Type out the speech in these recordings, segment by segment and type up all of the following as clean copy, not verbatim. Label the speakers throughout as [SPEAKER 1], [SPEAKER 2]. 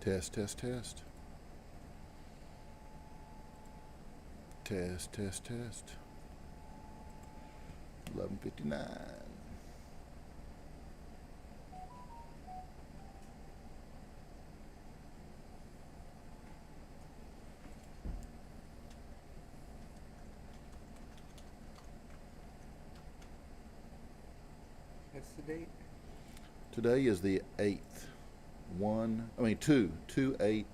[SPEAKER 1] Test, test, test. Test, test, test. 11:59.
[SPEAKER 2] What's the date?
[SPEAKER 1] Today is the 8th. 2/8/21.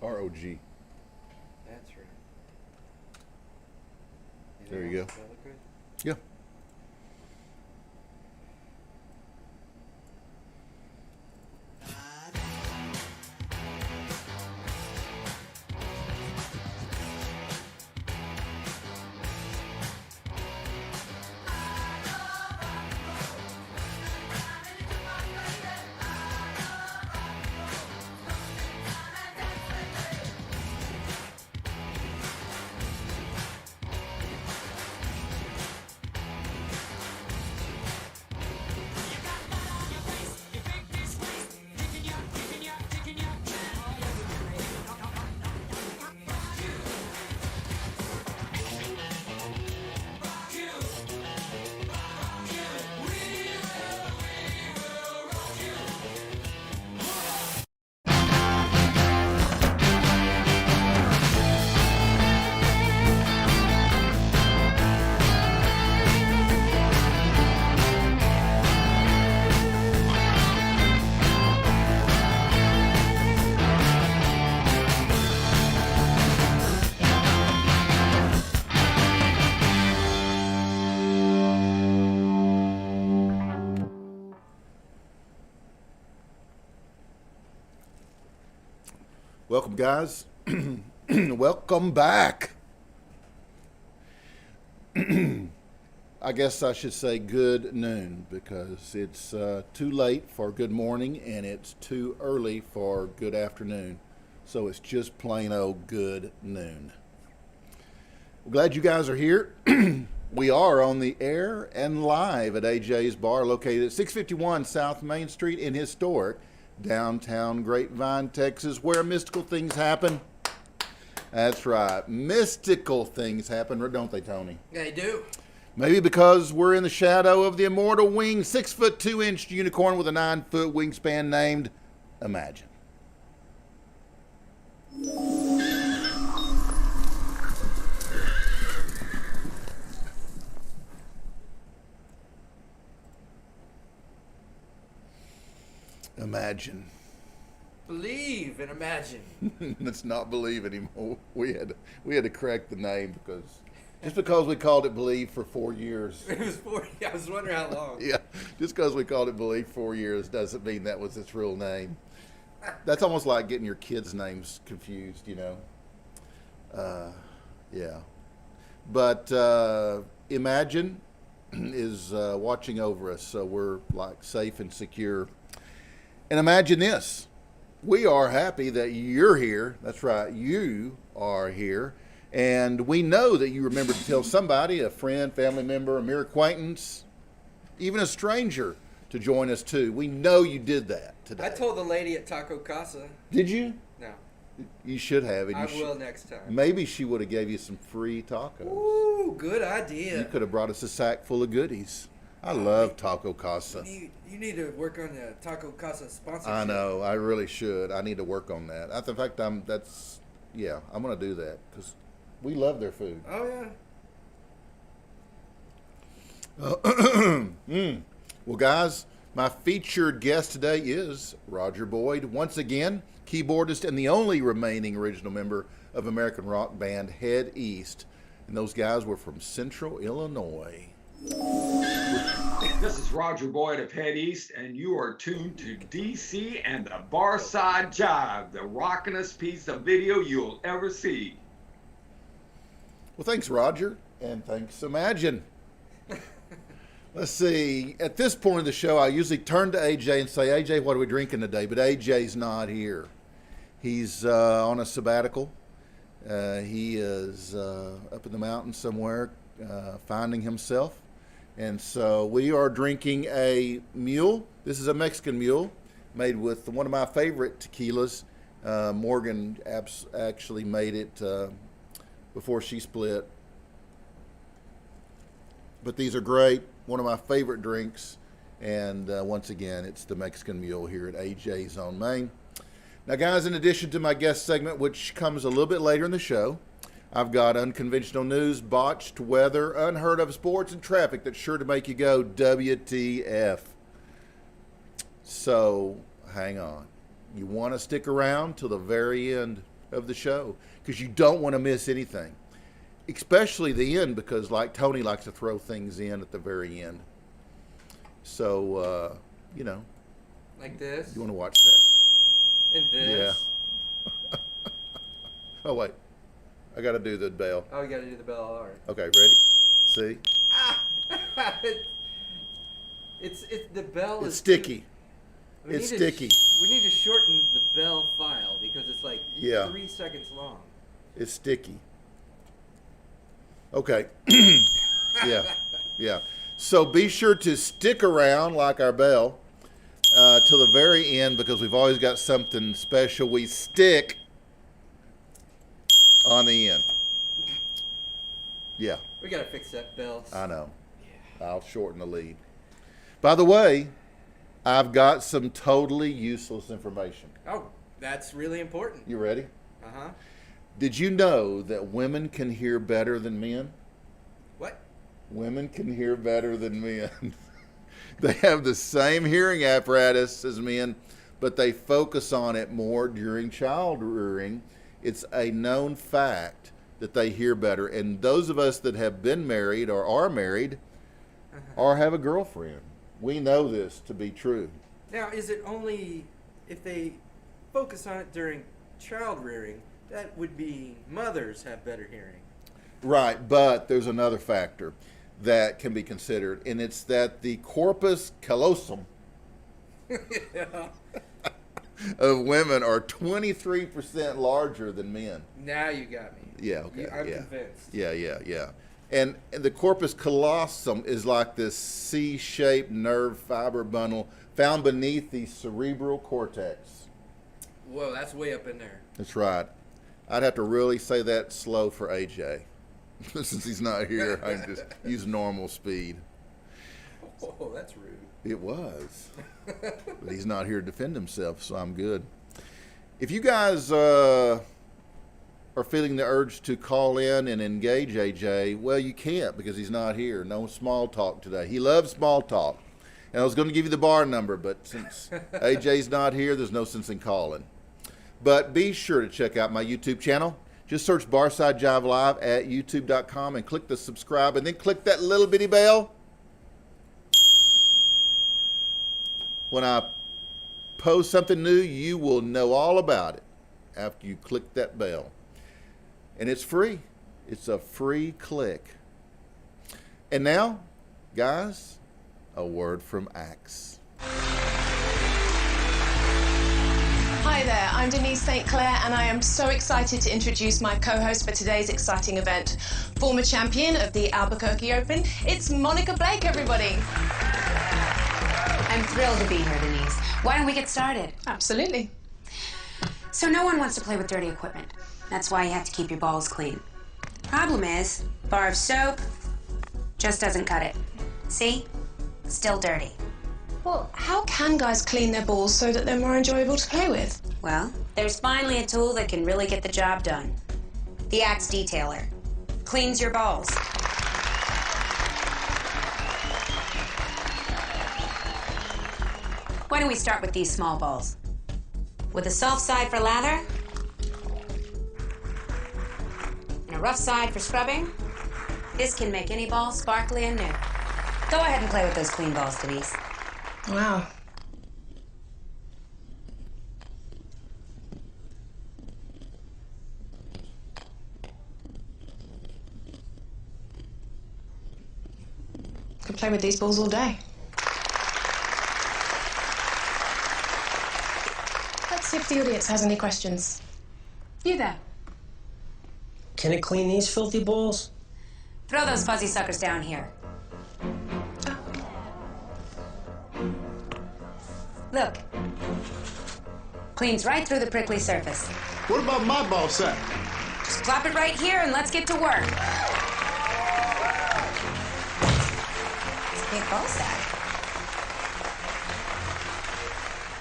[SPEAKER 1] ROG.
[SPEAKER 2] That's right.
[SPEAKER 1] There you go.
[SPEAKER 2] Does that look good?
[SPEAKER 1] Yeah. Welcome, guys. Welcome back. I guess I should say good noon because it's too late for good morning and it's too early for good afternoon. So it's just plain old good noon. We're glad you guys are here. We are on the air and live at AJ's Bar, located at 651 South Main Street in historic downtown Grapevine, Texas, where mystical things happen. That's right. Mystical things happen, don't they, Tony?
[SPEAKER 2] They do.
[SPEAKER 1] Maybe because we're in the shadow of the immortal winged 6'2" unicorn with a 9-foot wingspan named Imagine. Imagine.
[SPEAKER 2] Believe and imagine.
[SPEAKER 1] Let's not believe anymore. We had to correct the name because we called it Believe for 4 years.
[SPEAKER 2] It was 40. I was wondering how long.
[SPEAKER 1] Yeah, just because we called it Believe 4 years doesn't mean that was its real name. That's almost like getting your kids' names confused, you know. Yeah. But Imagine is watching over us, so we're like safe and secure. And imagine this. We are happy that you're here. That's right, you are here. And we know that you remembered to tell somebody, a friend, family member, a mere acquaintance, even a stranger, to join us too. We know you did that today.
[SPEAKER 2] I told the lady at Taco Casa.
[SPEAKER 1] Did you?
[SPEAKER 2] No.
[SPEAKER 1] You should have.
[SPEAKER 2] I will next time.
[SPEAKER 1] Maybe she would have gave you some free tacos.
[SPEAKER 2] Ooh, good idea.
[SPEAKER 1] You could have brought us a sack full of goodies. I love Taco Casa.
[SPEAKER 2] You need to work on the Taco Casa sponsorship.
[SPEAKER 1] I know. I really should. I need to work on that. In fact, I'm going to do that because we love their food.
[SPEAKER 2] Oh,
[SPEAKER 1] yeah. Well, guys, my featured guest today is Roger Boyd. Once again, keyboardist and the only remaining original member of American rock band Head East. And those guys were from Central Illinois.
[SPEAKER 3] This is Roger Boyd of Head East, and you are tuned to DC and the Barside Jive, the rockin'est piece of video you'll ever see.
[SPEAKER 1] Well, thanks, Roger, and thanks, Imagine. Let's see. At this point in the show, I usually turn to AJ and say, AJ, what are we drinking today? But AJ's not here. He's on a sabbatical. He is up in the mountains somewhere finding himself. And so we are drinking a mule. This is a Mexican mule made with one of my favorite tequilas. Morgan actually made it before she split. But these are great. One of my favorite drinks. And once again, it's the Mexican Mule here at AJ's on Main. Now, guys, in addition to my guest segment, which comes a little bit later in the show, I've got unconventional news, botched weather, unheard of sports, and traffic that's sure to make you go WTF. So, hang on. You want to stick around till the very end of the show because you don't want to miss anything. Especially the end, because like Tony likes to throw things in at the very end. So,
[SPEAKER 2] Like this?
[SPEAKER 1] you want to watch that.
[SPEAKER 2] And this?
[SPEAKER 1] Yeah. Oh, wait. I got to do the bell.
[SPEAKER 2] Oh, you got to do the bell. All right.
[SPEAKER 1] Okay, ready? See?
[SPEAKER 2] It's the bell
[SPEAKER 1] It's
[SPEAKER 2] is
[SPEAKER 1] sticky.
[SPEAKER 2] We
[SPEAKER 1] It's
[SPEAKER 2] need to
[SPEAKER 1] sticky.
[SPEAKER 2] We need to shorten the bell file because it's like 3 seconds long.
[SPEAKER 1] It's sticky. Okay. Yeah. So be sure to stick around like our bell till the very end because we've always got something special we stick on the end. Yeah,
[SPEAKER 2] We got to fix that bell.
[SPEAKER 1] I know. I'll shorten the lead. By the way, I've got some totally useless information.
[SPEAKER 2] Oh, that's really important.
[SPEAKER 1] You ready?
[SPEAKER 2] Uh-huh.
[SPEAKER 1] Did you know that women can hear better than men?
[SPEAKER 2] What?
[SPEAKER 1] Women can hear better than men. They have the same hearing apparatus as men, but they focus on it more during child rearing. It's a known fact that they hear better. And those of us that have been married or are married or have a girlfriend, we know this to be true.
[SPEAKER 2] Now, is it only if they focus on it during child rearing, that would be mothers have better hearing?
[SPEAKER 1] Right, but there's another factor that can be considered, and it's that the corpus callosum
[SPEAKER 2] Yeah.
[SPEAKER 1] of women are 23% larger than men.
[SPEAKER 2] Now you got me.
[SPEAKER 1] Yeah, okay.
[SPEAKER 2] I'm
[SPEAKER 1] yeah.
[SPEAKER 2] convinced.
[SPEAKER 1] Yeah. And the corpus callosum is like this C-shaped nerve fiber bundle found beneath the cerebral cortex.
[SPEAKER 2] Whoa, that's way up in there.
[SPEAKER 1] That's right. I'd have to really say that slow for AJ. Since he's not here, I can just use normal speed.
[SPEAKER 2] Oh, that's rude.
[SPEAKER 1] It was. But he's not here to defend himself, so I'm good. If you guys are feeling the urge to call in and engage AJ, well, you can't because he's not here. No small talk today. He loves small talk. And I was going to give you the bar number, but since AJ's not here, there's no sense in calling. But be sure to check out my YouTube channel. Just search Barside Jive Live at youtube.com and click the subscribe and then click that little bitty bell. When I post something new, you will know all about it after you click that bell. And it's free. It's a free click. And now, guys, a word from Axe.
[SPEAKER 4] Hi there, I'm Denise St. Clair and I am so excited to introduce my co-host for today's exciting event. Former champion of the Albuquerque Open, it's Monica Blake, everybody.
[SPEAKER 5] I'm thrilled to be here, Denise. Why don't we get started?
[SPEAKER 4] Absolutely.
[SPEAKER 5] So no one wants to play with dirty equipment. That's why you have to keep your balls clean. Problem is, bar of soap just doesn't cut it. See? Still dirty.
[SPEAKER 4] Well, how can guys clean their balls so that they're more enjoyable to play with?
[SPEAKER 5] Well, there's finally a tool that can really get the job done. The Axe Detailer. Cleans your balls. Why don't we start with these small balls? With a soft side for lather, and a rough side for scrubbing, this can make any ball sparkly and new. Go ahead and play with those clean balls, Denise.
[SPEAKER 4] Wow. play with these balls all day. Let's see if the audience has any questions.
[SPEAKER 5] You there.
[SPEAKER 6] Can it clean these filthy balls?
[SPEAKER 5] Throw those fuzzy suckers down here. Look. Cleans right through the prickly surface.
[SPEAKER 7] What about my ball sack?
[SPEAKER 5] Just plop it right here and let's get to work. It's a big ball sack.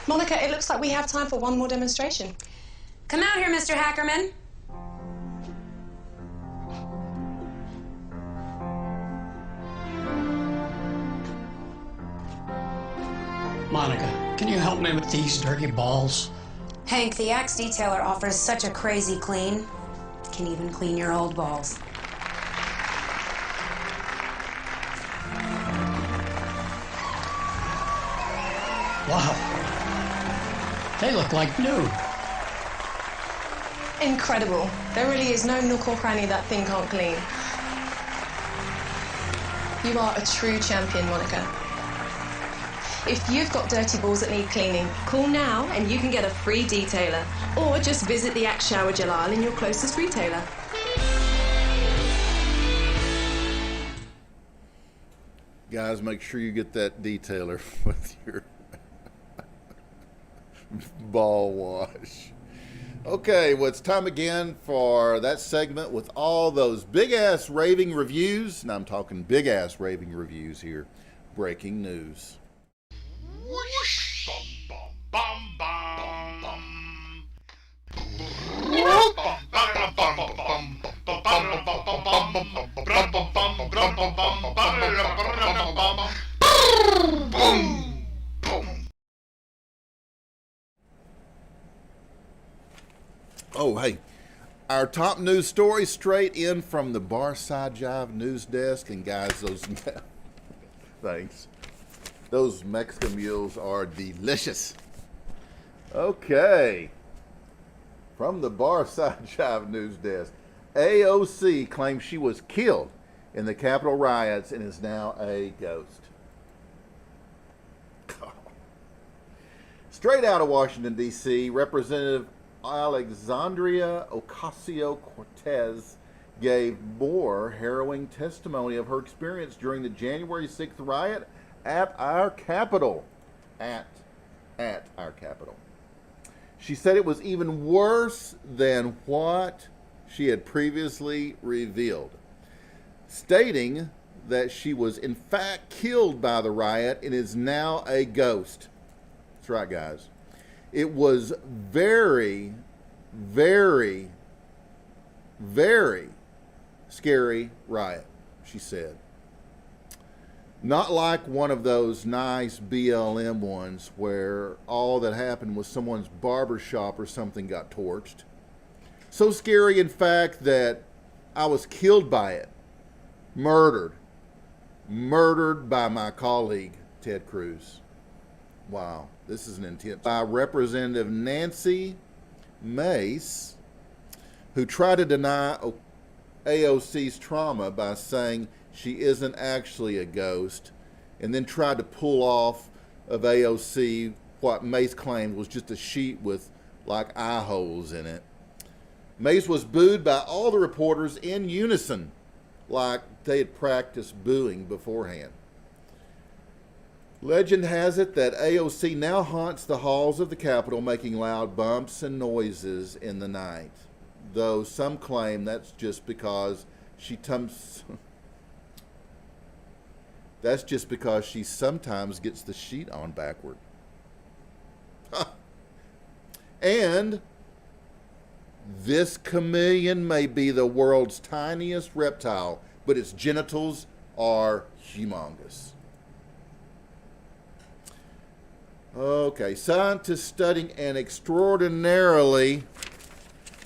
[SPEAKER 4] Monica, it looks like we have time for one more demonstration.
[SPEAKER 5] Come out here, Mr. Hackerman.
[SPEAKER 6] Monica, can you help me with these dirty balls?
[SPEAKER 5] Hank, the axe detailer offers such a crazy clean. Can even clean your old balls.
[SPEAKER 6] Wow. They look like new.
[SPEAKER 4] Incredible. There really is no nook or cranny that thing can't clean. You are a true champion, Monica. If you've got dirty balls that need cleaning, call now and you can get a free detailer. Or just visit the Axe Shower Gel aisle in your closest retailer.
[SPEAKER 1] Guys, make sure you get that detailer with your ball wash. Okay, well, it's time again for that segment with all those big-ass raving reviews. And I'm talking big-ass raving reviews here. Breaking news.
[SPEAKER 7] Whoosh, bum, bum, bum, bum.
[SPEAKER 1] Oh, hey, our top news story straight in from the Barside Jive news desk. And guys, those, thanks. Those Mexican mules are delicious. Okay. From the Barside Jive news desk, AOC claims she was killed in the Capitol riots and is now a ghost. Straight out of Washington, D.C., Representative Alexandria Ocasio-Cortez gave more harrowing testimony of her experience during the January 6th riot at our Capitol. At our Capitol. She said it was even worse than what she had previously revealed, stating that she was in fact killed by the riot and is now a ghost. That's right, guys. It was very, very, very scary riot, she said. Not like one of those nice BLM ones where all that happened was someone's barber shop or something got torched. So scary, in fact, that I was killed by it. Murdered by my colleague, Ted Cruz. Wow, this is an intense. By Representative Nancy Mace, who tried to deny AOC's trauma by saying she isn't actually a ghost, and then tried to pull off of AOC what Mace claimed was just a sheet with like eye holes in it. Mace was booed by all the reporters in unison, like they had practiced booing beforehand. Legend has it that AOC now haunts the halls of the Capitol, making loud bumps and noises in the night, though some claim that's just because she sometimes gets the sheet on backward. And this chameleon may be the world's tiniest reptile, but its genitals are humongous. Okay, scientists studying an extraordinarily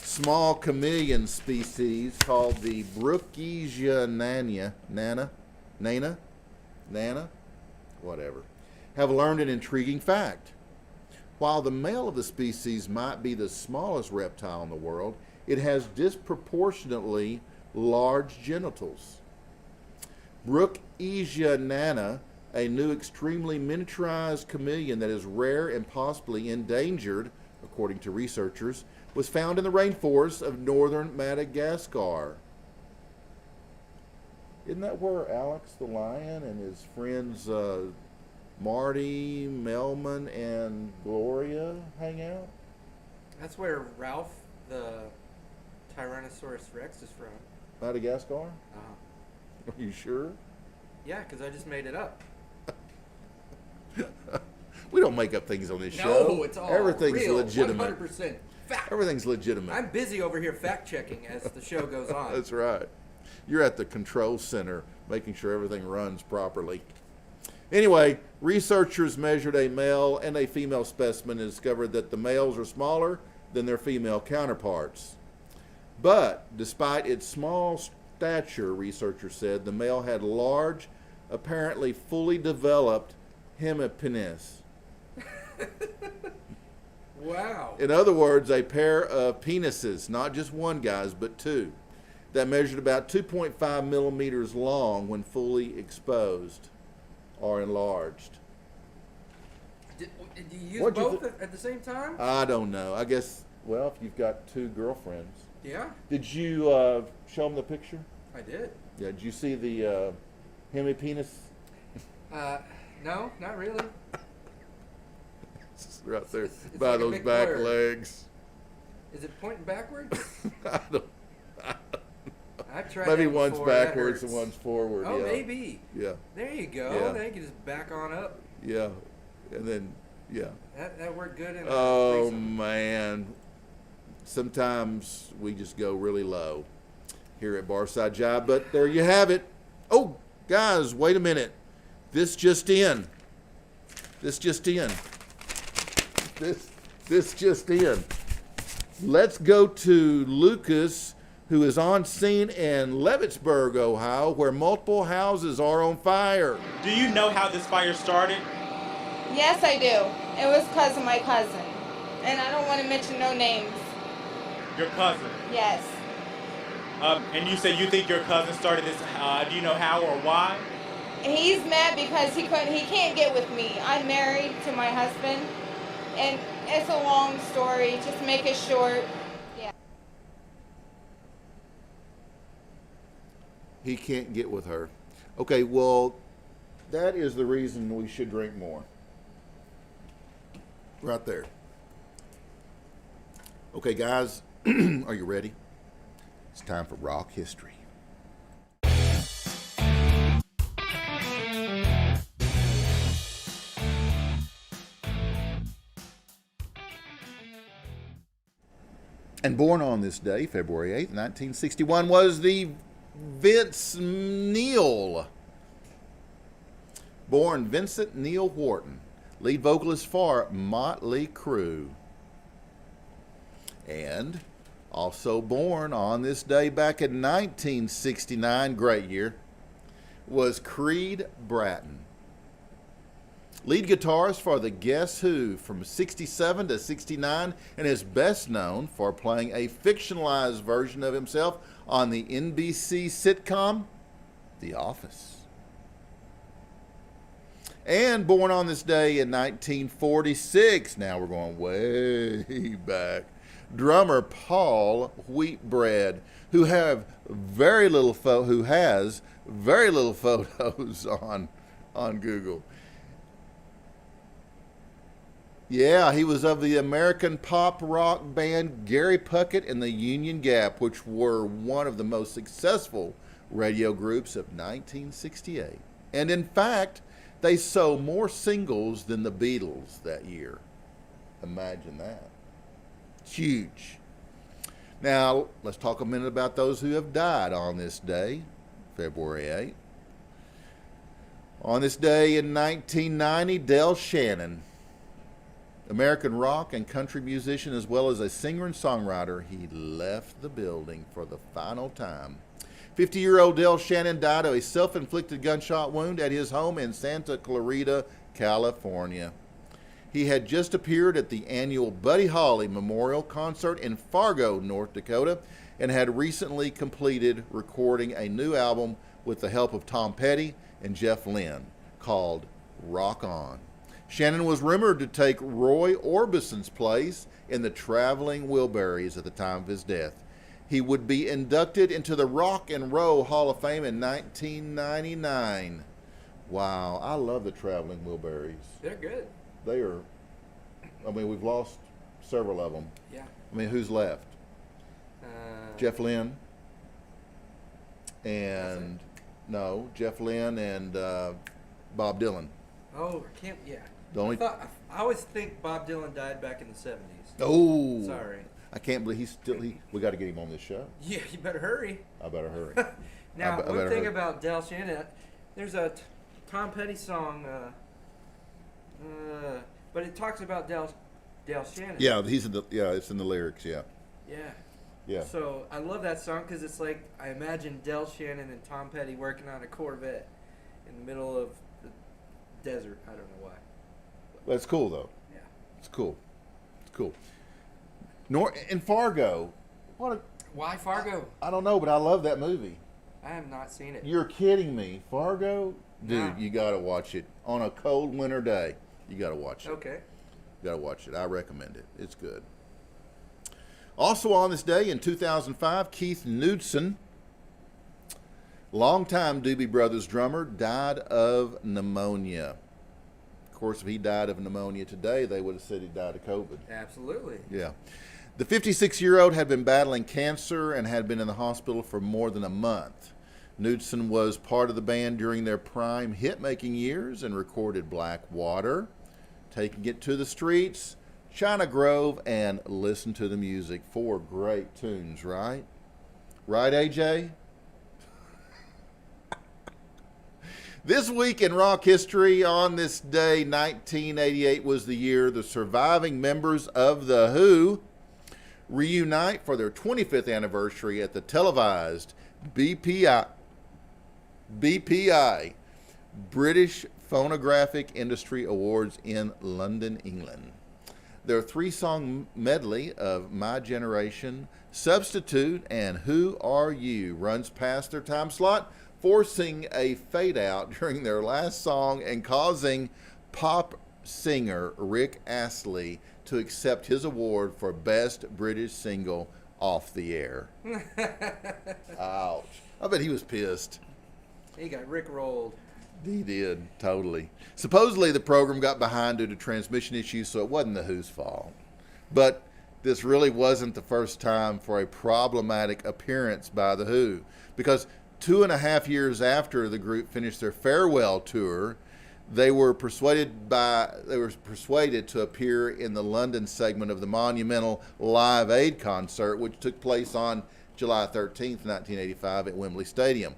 [SPEAKER 1] small chameleon species called the Brookesia nana, whatever, have learned an intriguing fact. While the male of the species might be the smallest reptile in the world, it has disproportionately large genitals. Brook Nana, a new extremely miniaturized chameleon that is rare and possibly endangered, according to researchers, was found in the rainforests of northern Madagascar. Isn't that where Alex the lion and his friends Marty, Melman, and Gloria hang out?
[SPEAKER 2] That's where Ralph the Tyrannosaurus Rex is from.
[SPEAKER 1] Madagascar?
[SPEAKER 2] Uh-huh.
[SPEAKER 1] Are you sure?
[SPEAKER 2] Yeah, because I just made it up.
[SPEAKER 1] We don't make up things on this show.
[SPEAKER 2] No, it's all
[SPEAKER 1] Everything's
[SPEAKER 2] real,
[SPEAKER 1] legitimate.
[SPEAKER 2] 100% fact.
[SPEAKER 1] Everything's legitimate.
[SPEAKER 2] I'm busy over here fact checking as the show goes on.
[SPEAKER 1] That's right. You're at the control center making sure everything runs properly. Anyway, researchers measured a male and a female specimen and discovered that the males are smaller than their female counterparts. But despite its small stature, researchers said, the male had large, apparently fully developed hemipenis.
[SPEAKER 2] Wow.
[SPEAKER 1] In other words, a pair of penises, not just one, guys, but two, that measured about 2.5 millimeters long when fully exposed or enlarged.
[SPEAKER 2] Did you use
[SPEAKER 1] What'd you
[SPEAKER 2] both at the same time?
[SPEAKER 1] I don't know. I guess, well, if you've got two girlfriends.
[SPEAKER 2] Yeah,
[SPEAKER 1] Did you show them the picture?
[SPEAKER 2] I did.
[SPEAKER 1] Yeah, did you see the hemipenis?
[SPEAKER 2] No, not really.
[SPEAKER 1] It's right there
[SPEAKER 2] It's
[SPEAKER 1] by
[SPEAKER 2] like a
[SPEAKER 1] those
[SPEAKER 2] big
[SPEAKER 1] back
[SPEAKER 2] blur.
[SPEAKER 1] legs.
[SPEAKER 2] Is it pointing backwards?
[SPEAKER 1] I don't,
[SPEAKER 2] I've tried
[SPEAKER 1] maybe
[SPEAKER 2] that
[SPEAKER 1] one's
[SPEAKER 2] before, that
[SPEAKER 1] backwards and
[SPEAKER 2] hurts.
[SPEAKER 1] one's forward.
[SPEAKER 2] Oh,
[SPEAKER 1] yeah.
[SPEAKER 2] maybe.
[SPEAKER 1] Yeah,
[SPEAKER 2] There you go.
[SPEAKER 1] Yeah.
[SPEAKER 2] Then you can just back on up.
[SPEAKER 1] yeah. And then, yeah.
[SPEAKER 2] That worked good in
[SPEAKER 1] Oh,
[SPEAKER 2] threesome.
[SPEAKER 1] man. Sometimes we just go really low here at Barside Jive, but there you have it. Oh, guys, wait a minute. This just in. This just in. This just in. Let's go to Lucas, who is on scene in Leavittsburg, Ohio, where multiple houses are on fire.
[SPEAKER 8] Do you know how this fire started?
[SPEAKER 9] Yes, I do. It was because of my cousin. And I don't want to mention no names.
[SPEAKER 8] Your cousin.
[SPEAKER 9] Yes.
[SPEAKER 8] And you said you think your cousin started this. Do you know how or why?
[SPEAKER 9] He's mad because he can't get with me. I'm married to my husband. And it's a long story. Just make it short. Yeah.
[SPEAKER 1] He can't get with her. Okay, well, that is the reason we should drink more. Right there. Okay, guys, are you ready? It's time for Rock History. And born on this day, February 8th, 1961, was the Vince Neil. Born Vincent Neil Wharton, lead vocalist for Motley Crue. And also born on this day back in 1969, great year, was Creed Bratton. Lead guitarist for the Guess Who from 67 to 69 and is best known for playing a fictionalized version of himself on the NBC sitcom The Office. And born on this day in 1946, now we're going way back, drummer Paul Wheatbread, who has very little photos on Google. Yeah, he was of the American pop rock band Gary Puckett and the Union Gap, which were one of the most successful radio groups of 1968. And in fact, they sold more singles than the Beatles that year. Imagine that. Huge. Now, let's talk a minute about those who have died on this day, February 8th. On this day in 1990, Del Shannon, American rock and country musician as well as a singer and songwriter, he left the building for the final time. 50-year-old Del Shannon died of a self-inflicted gunshot wound at his home in Santa Clarita, California. He had just appeared at the annual Buddy Holly Memorial Concert in Fargo, North Dakota, and had recently completed recording a new album with the help of Tom Petty and Jeff Lynne, called Rock On. Shannon was rumored to take Roy Orbison's place in the Traveling Wilburys at the time of his death. He would be inducted into the Rock and Roll Hall of Fame in 1999. Wow, I love the Traveling Wilburys.
[SPEAKER 2] They're good.
[SPEAKER 1] They are, I mean, we've lost several of them.
[SPEAKER 2] Yeah.
[SPEAKER 1] I mean, who's left? Jeff Lynne and, no, Jeff Lynne and Bob Dylan.
[SPEAKER 2] Oh, I can't, yeah.
[SPEAKER 1] The only,
[SPEAKER 2] I always think Bob Dylan died back in the 70s.
[SPEAKER 1] oh,
[SPEAKER 2] Sorry.
[SPEAKER 1] I can't believe we got to get him on this show.
[SPEAKER 2] Yeah, you better hurry.
[SPEAKER 1] I better hurry.
[SPEAKER 2] Now,
[SPEAKER 1] I
[SPEAKER 2] one
[SPEAKER 1] better
[SPEAKER 2] thing
[SPEAKER 1] hurry.
[SPEAKER 2] about Del Shannon, there's a Tom Petty song, but it talks about Del Shannon.
[SPEAKER 1] Yeah, it's in the lyrics. Yeah,
[SPEAKER 2] Yeah.
[SPEAKER 1] yeah.
[SPEAKER 2] So I love that song because it's like I imagine Del Shannon and Tom Petty working on a Corvette in the middle of the desert. I don't know why.
[SPEAKER 1] Well, it's cool though.
[SPEAKER 2] Yeah.
[SPEAKER 1] It's cool. It's cool. In Fargo,
[SPEAKER 2] Why Fargo?
[SPEAKER 1] I don't know, but I love that movie.
[SPEAKER 2] I have not seen it.
[SPEAKER 1] You're kidding me, Fargo, dude.
[SPEAKER 2] Nah.
[SPEAKER 1] You got to watch it on a cold winter day. You got to watch it.
[SPEAKER 2] Okay.
[SPEAKER 1] You got to watch it. I recommend it. It's good. Also on this day in 2005, Keith Knudsen, longtime Doobie Brothers drummer, died of pneumonia. Of course, if he died of pneumonia today, they would have said he died of COVID.
[SPEAKER 2] Absolutely.
[SPEAKER 1] Yeah. The 56-year-old had been battling cancer and had been in the hospital for more than a month. Knudsen was part of the band during their prime hit-making years and recorded Black Water, Taking It to the Streets, China Grove, and Listen to the Music. 4 great tunes, right? Right, AJ? This week in rock history, on this day, 1988 was the year the surviving members of The Who reunite for their 25th anniversary at the televised BPI, British Phonographic Industry Awards in London, England. Their 3-song medley of My Generation, Substitute, and Who Are You runs past their time slot, forcing a fade out during their last song and causing pop singer Rick Astley to accept his award for Best British Single off the air. Ouch. I bet he was pissed.
[SPEAKER 2] He got rickrolled.
[SPEAKER 1] He did, totally. Supposedly the program got behind due to transmission issues, so it wasn't the Who's fault. But this really wasn't the first time for a problematic appearance by the Who, because 2.5 years after the group finished their farewell tour, they were persuaded to appear in the London segment of the monumental Live Aid concert, which took place on July 13th, 1985 at Wembley Stadium.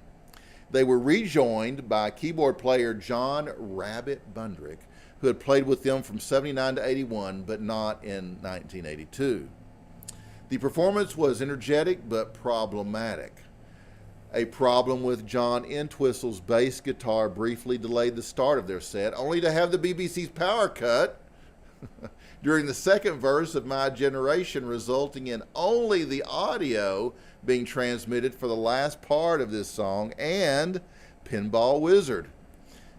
[SPEAKER 1] They were rejoined by keyboard player John Rabbit Bundrick, who had played with them from 79 to 81, but not in 1982. The performance was energetic but problematic. A problem with John Entwistle's bass guitar briefly delayed the start of their set, only to have the BBC's power cut during the second verse of My Generation, resulting in only the audio being transmitted for the last part of this song and Pinball Wizard.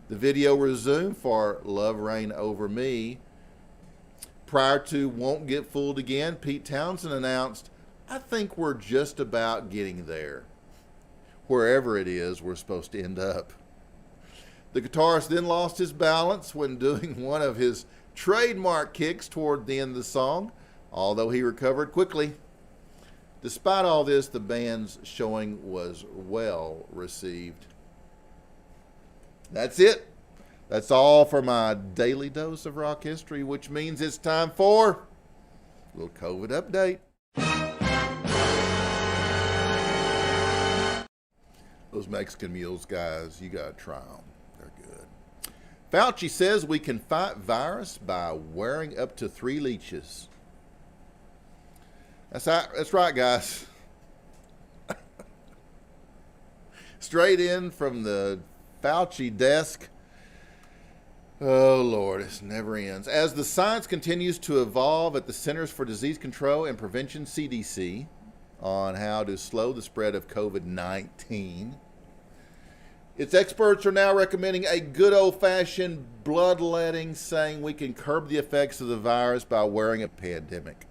[SPEAKER 1] The video resumed for Love Reign Over Me. Prior to Won't Get Fooled Again, Pete Townsend announced, I think we're just about getting there. Wherever it is, we're supposed to end up. The guitarist then lost his balance when doing one of his trademark kicks toward the end of the song, although he recovered quickly. Despite all this, the band's showing was well received. That's it. That's all for my daily dose of rock history, which means it's time for a little COVID update. Those Mexican mules, guys, you got to try them. They're good. Fauci says we can fight virus by wearing up to 3 leashes. That's right, guys. Straight in from the Fauci desk. Oh, Lord, this never ends. As the science continues to evolve at the Centers for Disease Control and Prevention, CDC, on how to slow the spread of COVID-19, Its experts are now recommending a good old-fashioned bloodletting, saying we can curb the effects of the virus by wearing a pandemic.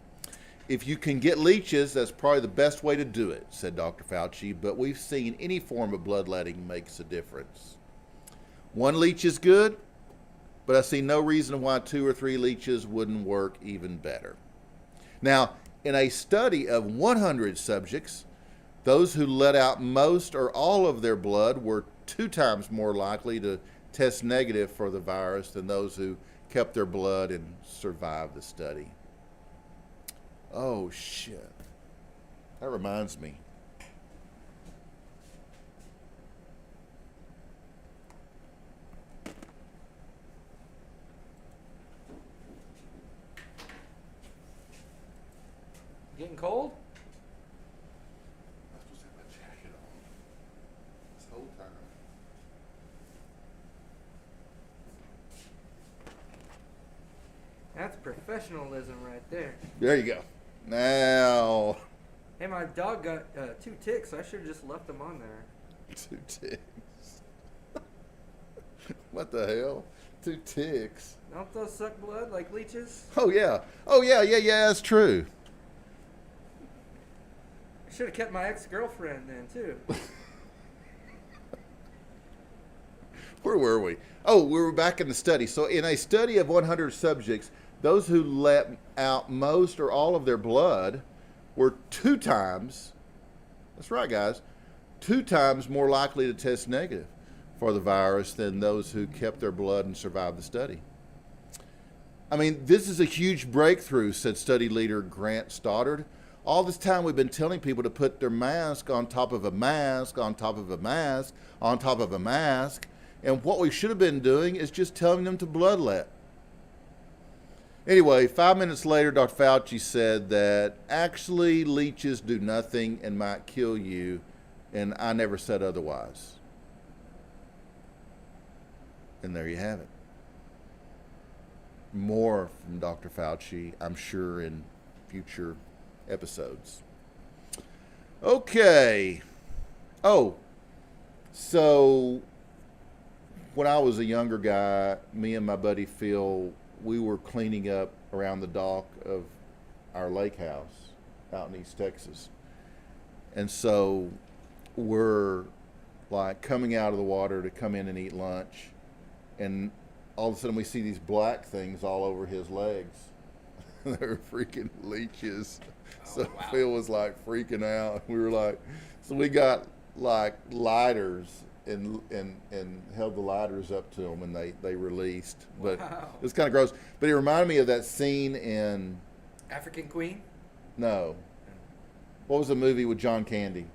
[SPEAKER 1] If you can get leeches, that's probably the best way to do it, said Dr. Fauci, but we've seen any form of bloodletting makes a difference. One leech is good, but I see no reason why 2 or 3 leeches wouldn't work even better. Now, in a study of 100 subjects, those who let out most or all of their blood were 2 times more likely to test negative for the virus than those who kept their blood and survived the study. Oh, shit. That reminds me.
[SPEAKER 2] Getting cold?
[SPEAKER 1] I'm supposed to have my jacket on this whole time.
[SPEAKER 2] That's professionalism right there.
[SPEAKER 1] There you go. Now,
[SPEAKER 2] Hey, my dog got 2 ticks. I should have just left them on there.
[SPEAKER 1] 2 ticks. What the hell? 2 ticks.
[SPEAKER 2] Don't those suck blood like leeches?
[SPEAKER 1] Oh yeah. That's true.
[SPEAKER 2] I should have kept my ex-girlfriend then, too.
[SPEAKER 1] Where were we? Oh, we were back in the study. So in a study of 100 subjects, those who let out most or all of their blood were 2 times, that's right guys, 2 times more likely to test negative for the virus than those who kept their blood and survived the study. I mean, this is a huge breakthrough, said study leader Grant Stoddard. All this time we've been telling people to put their mask on top of a mask, on top of a mask, on top of a mask. And what we should have been doing is just telling them to bloodlet. Anyway, 5 minutes later, Dr. Fauci said that actually leeches do nothing and might kill you, and I never said otherwise. And there you have it. More from Dr. Fauci, I'm sure, in future episodes. Okay. Oh, so when I was a younger guy, me and my buddy Phil, we were cleaning up around the dock of our lake house out in East Texas. And so we're like coming out of the water to come in and eat lunch. And all of a sudden we see these black things all over his legs. They're freaking leeches. So
[SPEAKER 2] wow.
[SPEAKER 1] Phil was like freaking out. We were like, so we got like lighters and held the lighters up to them, and they released. But
[SPEAKER 2] Wow.
[SPEAKER 1] it was kind of gross. But it reminded me of that scene in
[SPEAKER 2] African Queen?
[SPEAKER 1] no, what was the movie with John Candy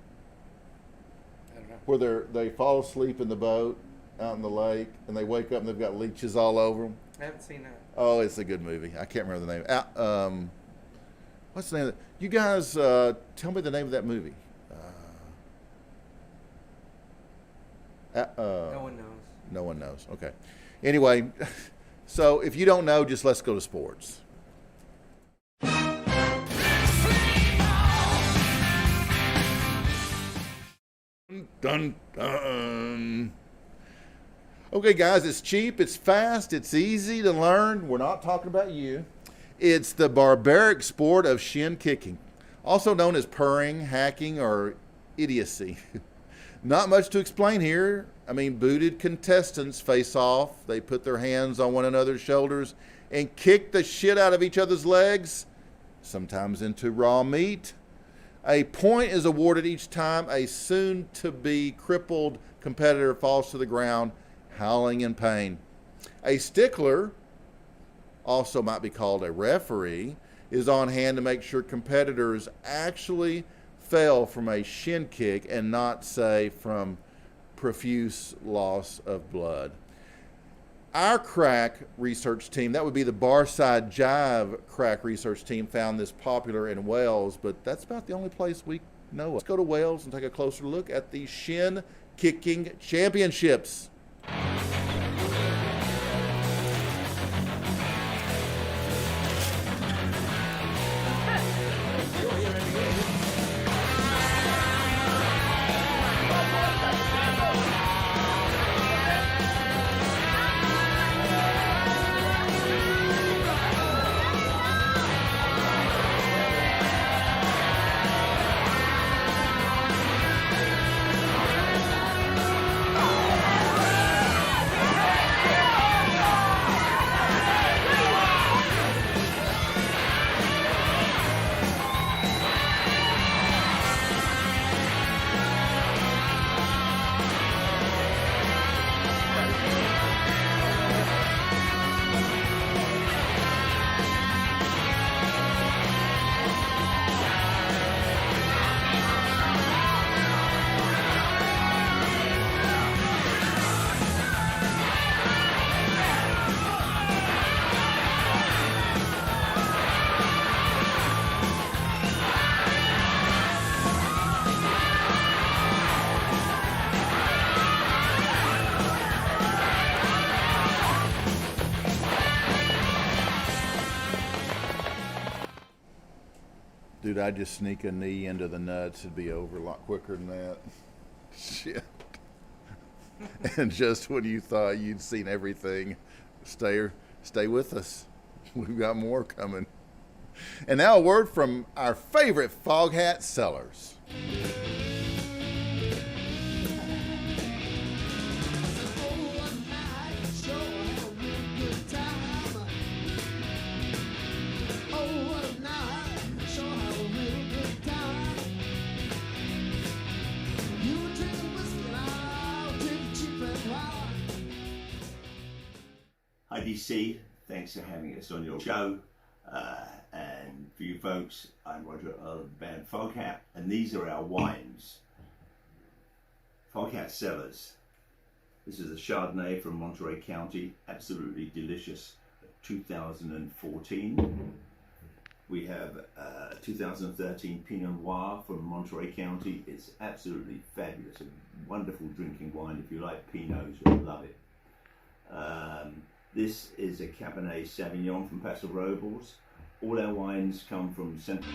[SPEAKER 2] I don't know.
[SPEAKER 1] where they fall asleep in the boat out in the lake and they wake up and they've got leeches all over them.
[SPEAKER 2] I haven't seen that.
[SPEAKER 1] Oh, it's a good movie. I can't remember the name. What's the name of it? You guys tell me the name of that movie.
[SPEAKER 2] No one knows.
[SPEAKER 1] No one knows. Okay. Anyway, so if you don't know, just let's go to sports. Dun, dun. Okay, guys, it's cheap, it's fast, it's easy to learn. We're not talking about you. It's the barbaric sport of shin kicking, also known as purring, hacking, or idiocy. Not much to explain here. I mean, booted contestants face off. They put their hands on one another's shoulders and kick the shit out of each other's legs, sometimes into raw meat. A point is awarded each time a soon-to-be crippled competitor falls to the ground, howling in pain. A stickler, also might be called a referee, is on hand to make sure competitors actually fell from a shin kick and not, say, from profuse loss of blood. Our crack research team, that would be the Barside Jive crack research team, found this popular in Wales, but that's about the only place we know of. Let's go to Wales and take a closer look at the shin kicking championships. Dude, I'd just sneak a knee into the nuts. It'd be over a lot quicker than that. Shit. And just when you thought you'd seen everything, stay with us. We've got more coming. And now a word from our favorite fog hat sellers.
[SPEAKER 10] Hi DC, thanks for having us on your show. And for you folks, I'm Roger of the band Foghat, and these are our wines. Foghat Cellars. This is a Chardonnay from Monterey County, absolutely delicious, 2014. We have 2013 Pinot Noir from Monterey County. It's absolutely fabulous, a wonderful drinking wine. If you like Pinots, you'll love it. This is a Cabernet Sauvignon from Paso Robles. All our wines come from Central.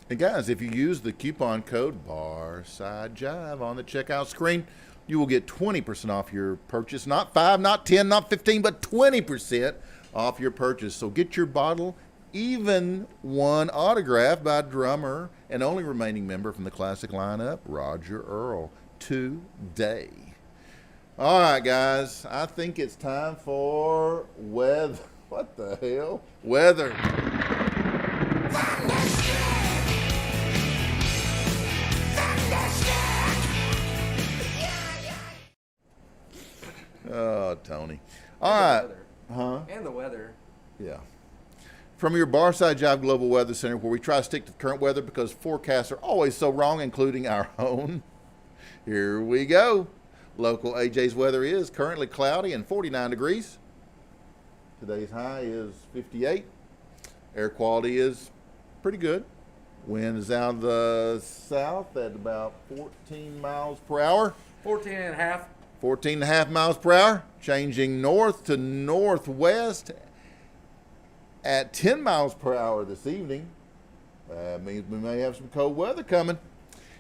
[SPEAKER 1] And guys, if you use the coupon code Barside Jive on the checkout screen, you will get 20% off your purchase. Not 5, not 10, not 15, but 20% off your purchase. So get your bottle, even one autographed by drummer and only remaining member from the classic lineup, Roger Earl, today. All right, guys, I think it's time for weather. What the hell? Weather. Oh, Tony. All right. Huh?
[SPEAKER 2] And the weather.
[SPEAKER 1] Yeah. From your Barside Jive Global Weather Center, where we try to stick to the current weather because forecasts are always so wrong, including our own. Here we go. Local AJ's weather is currently cloudy and 49 degrees. Today's high is 58. Air quality is pretty good. Wind is out of the south at about 14 miles per hour.
[SPEAKER 2] 14 and a half.
[SPEAKER 1] 14.5 miles per hour, changing north to northwest at 10 miles per hour this evening. That means we may have some cold weather coming.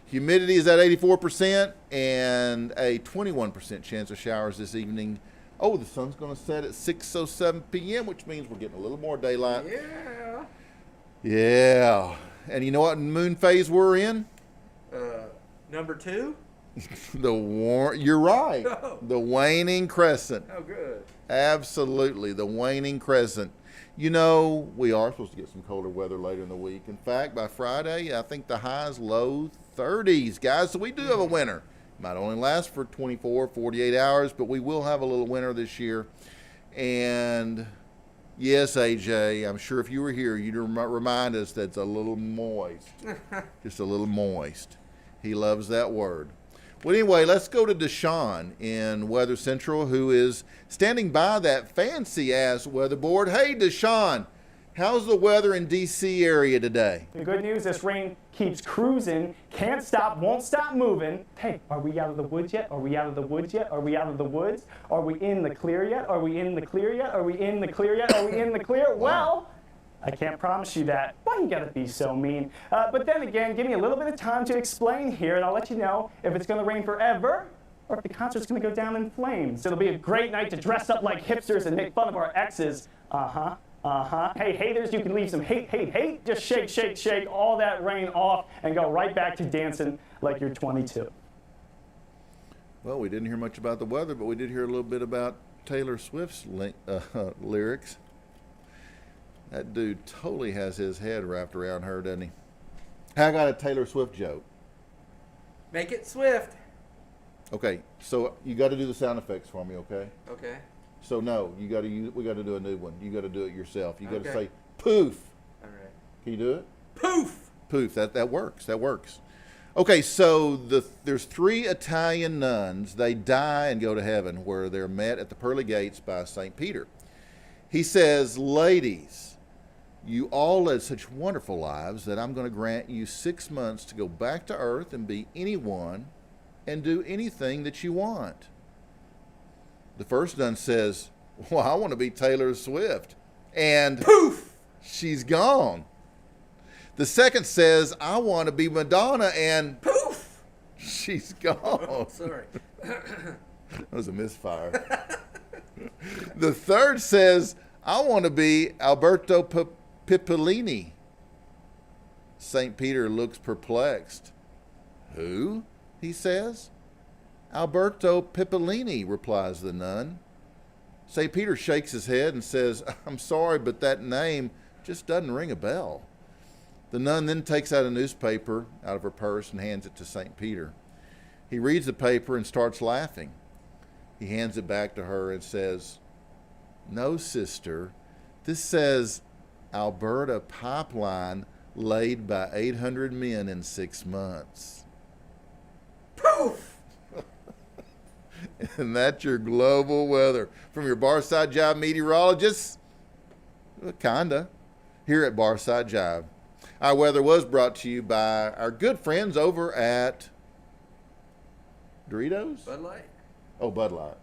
[SPEAKER 1] Humidity is at 84% and a 21% chance of showers this evening. Oh, the sun's going to set at 6:07 p.m., which means we're getting a little more daylight.
[SPEAKER 2] Yeah.
[SPEAKER 1] Yeah. And you know what moon phase we're in?
[SPEAKER 2] Number 2?
[SPEAKER 1] You're right.
[SPEAKER 2] Oh.
[SPEAKER 1] The waning crescent.
[SPEAKER 2] Oh, good.
[SPEAKER 1] Absolutely, the waning crescent. You know, we are supposed to get some colder weather later in the week. In fact, by Friday, I think the high is low 30s, guys. So we do have a winter. Might only last for 24, 48 hours, but we will have a little winter this year. And yes, AJ, I'm sure if you were here, you'd remind us that it's a little moist. Just a little moist. He loves that word. Well, anyway, let's go to Deshaun in Weather Central, who is standing by that fancy-ass weatherboard. Hey, Deshaun, how's the weather in D.C. area today?
[SPEAKER 11] The good news, this rain keeps cruising, can't stop, won't stop moving. Hey, are we out of the woods yet? Are we out of the woods yet? Are we out of the woods? Are we in the clear yet? Are we in the clear yet? Are we in the clear yet? Are we in the clear? Well, I can't promise you that. Why you gotta be so mean? But then again, give me a little bit of time to explain here, and I'll let you know if it's gonna rain forever or if the concert's gonna go down in flames. It'll be a great night to dress up like hipsters and make fun of our exes. Hey, haters, you can leave some hate. Just shake, shake, shake all that rain off and go right back to dancing like you're 22.
[SPEAKER 1] Well, we didn't hear much about the weather, but we did hear a little bit about Taylor Swift's lyrics. That dude totally has his head wrapped around her, doesn't he? Hey, I got a Taylor Swift joke.
[SPEAKER 2] Make it swift.
[SPEAKER 1] Okay, so you got to do the sound effects for me, okay?
[SPEAKER 2] Okay.
[SPEAKER 1] So no, we got to do a new one. You got to do it yourself. You got to
[SPEAKER 2] Okay.
[SPEAKER 1] say poof.
[SPEAKER 2] All right.
[SPEAKER 1] Can you do it?
[SPEAKER 2] Poof.
[SPEAKER 1] Poof. That works. That works. Okay, so there's 3 Italian nuns. They die and go to heaven, where they're met at the pearly gates by St. Peter. He says, "Ladies, you all led such wonderful lives that I'm going to grant you 6 months to go back to earth and be anyone and do anything that you want." The first nun says, "Well, I want to be Taylor Swift." And
[SPEAKER 2] poof,
[SPEAKER 1] she's gone. The second says, "I want to be Madonna," and
[SPEAKER 2] poof,
[SPEAKER 1] she's gone.
[SPEAKER 2] Oh, sorry.
[SPEAKER 1] That was a misfire. The third says, "I want to be Alberto Pippolini." St. Peter looks perplexed. "Who?" he says. "Alberto Pippolini," replies the nun. St. Peter shakes his head and says, "I'm sorry, but that name just doesn't ring a bell." The nun then takes out a newspaper out of her purse and hands it to St. Peter. He reads the paper and starts laughing. He hands it back to her and says, "No, sister, this says Alberta pipeline laid by 800 men in 6 months."
[SPEAKER 2] Poof!
[SPEAKER 1] And that's your global weather from your Barside Jive meteorologists. Kinda. Here at Barside Jive. Our weather was brought to you by our good friends over at Doritos?
[SPEAKER 2] Bud Light.
[SPEAKER 1] Oh, Bud Light.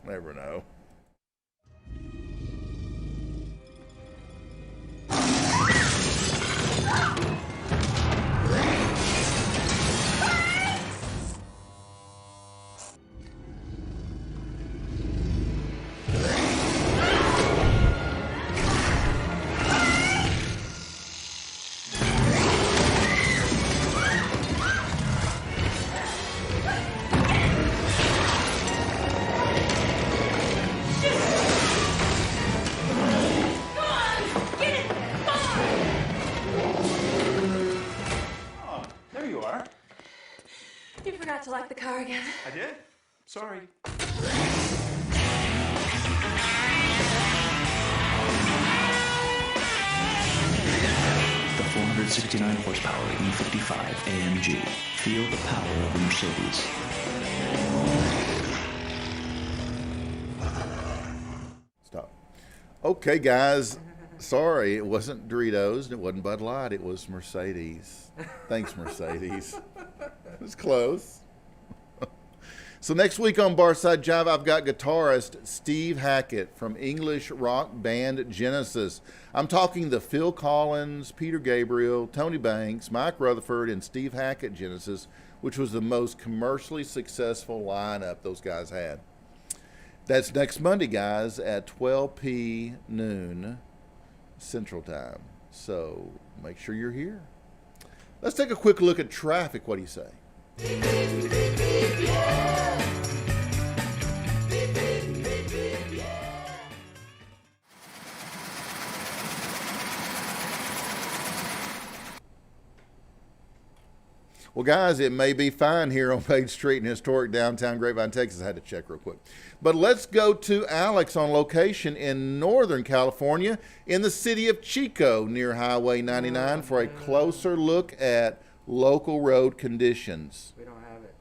[SPEAKER 1] Never know.
[SPEAKER 4] You forgot to lock the car again.
[SPEAKER 12] I did? Sorry.
[SPEAKER 13] The 469 horsepower E55 AMG. Feel the power of a Mercedes.
[SPEAKER 1] Stop. Okay, guys. Sorry, it wasn't Doritos and it wasn't Bud Light. It was Mercedes. Thanks, Mercedes. It was close. So next week on Barside Jive, I've got guitarist Steve Hackett from English rock band Genesis. I'm talking the Phil Collins, Peter Gabriel, Tony Banks, Mike Rutherford, and Steve Hackett Genesis, which was the most commercially successful lineup those guys had. That's next Monday, guys, at 12 p. noon Central Time. So make sure you're here. Let's take a quick look at traffic. What do you say? Well, guys, it may be fine here on Page Street in historic downtown Grapevine, Texas. I had to check real quick. But let's go to Alex on location in Northern California in the city of Chico near Highway 99 for a closer look at local road conditions.
[SPEAKER 2] We don't have it.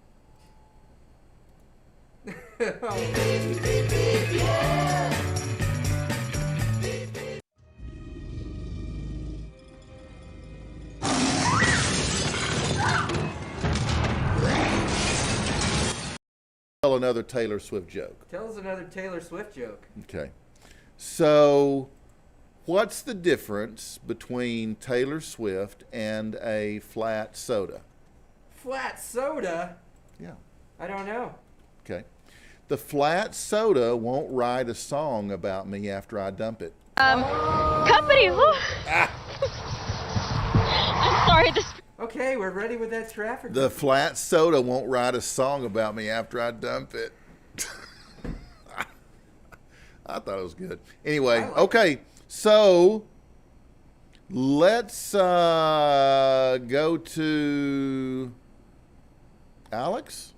[SPEAKER 1] Tell another Taylor Swift joke.
[SPEAKER 2] Tell us another Taylor Swift joke.
[SPEAKER 1] Okay. So, what's the difference between Taylor Swift and a flat soda?
[SPEAKER 2] Flat soda?
[SPEAKER 1] Yeah.
[SPEAKER 2] I don't know.
[SPEAKER 1] Okay. The flat soda won't write a song about me after I dump it.
[SPEAKER 14] Company. I'm sorry. This.
[SPEAKER 2] Okay, we're ready with that traffic.
[SPEAKER 1] The flat soda won't write a song about me after I dump it. I thought it was good. Anyway, okay, so let's go to Alex.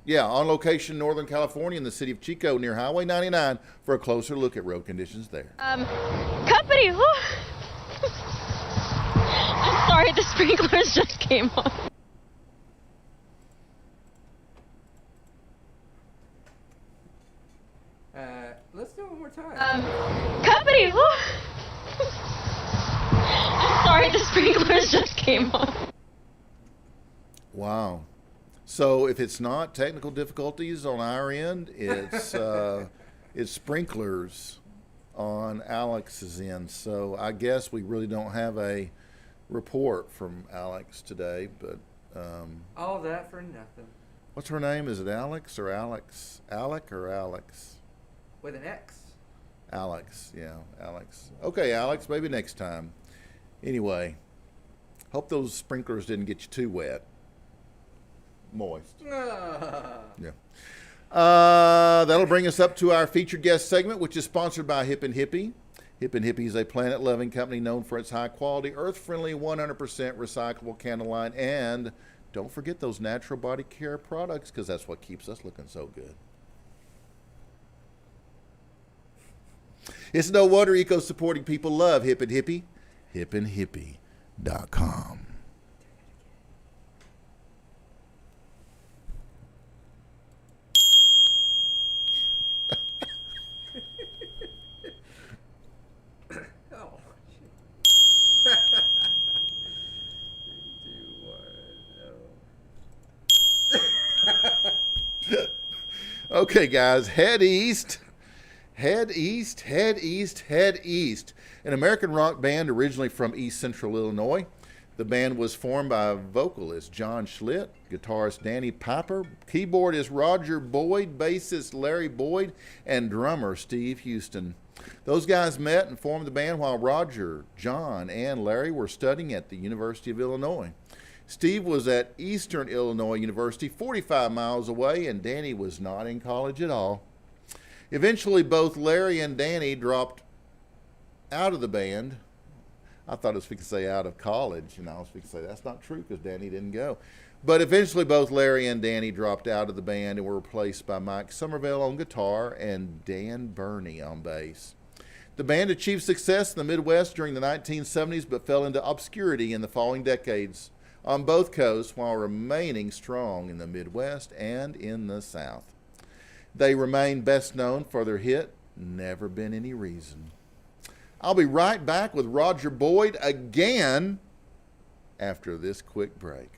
[SPEAKER 1] Yeah, on location, Northern California, in the city of Chico, near Highway 99, for a closer look at road conditions there.
[SPEAKER 14] Company. Whew. I'm sorry, the sprinklers just came on.
[SPEAKER 2] Let's do it one more time.
[SPEAKER 14] Company. Whew. I'm sorry, the sprinklers just came on.
[SPEAKER 1] Wow. So if it's not technical difficulties on our end, it's it's sprinklers on Alex's end. So I guess we really don't have a report from Alex today, but
[SPEAKER 2] all that for nothing.
[SPEAKER 1] What's her name? Is it Alex or Alex? Alec or Alex?
[SPEAKER 2] With an X.
[SPEAKER 1] Alex, yeah, Alex. Okay, Alex, maybe next time. Anyway, hope those sprinklers didn't get you too wet. Moist. Yeah. That'll bring us up to our featured guest segment, which is sponsored by Hip and Hippie. Hip and Hippie is a planet-loving company known for its high-quality, earth-friendly, 100% recyclable candle line. And don't forget those natural body care products, because that's what keeps us looking so good. It's no wonder eco-supporting people love Hip and Hippie. hipandhippie.com.
[SPEAKER 2] Oh,
[SPEAKER 1] Okay, guys, head east. Head east, head east, head east. An American rock band originally from East Central Illinois. The band was formed by vocalist John Schlitt, guitarist Danny Piper, keyboardist Roger Boyd, bassist Larry Boyd, and drummer Steve Houston. Those guys met and formed the band while Roger, John, and Larry were studying at the University of Illinois. Steve was at Eastern Illinois University, 45 miles away, and Danny was not in college at all. Eventually, both Larry and Danny dropped out of the band. I thought it was going to say out of college, and I was going to say that's not true because Danny didn't go. But eventually, both Larry and Danny dropped out of the band and were replaced by Mike Somerville on guitar and Dan Burney on bass. The band achieved success in the Midwest during the 1970s, but fell into obscurity in the following decades on both coasts while remaining strong in the Midwest and in the South. They remain best known for their hit, Never Been Any Reason. I'll be right back with Roger Boyd again after this quick break.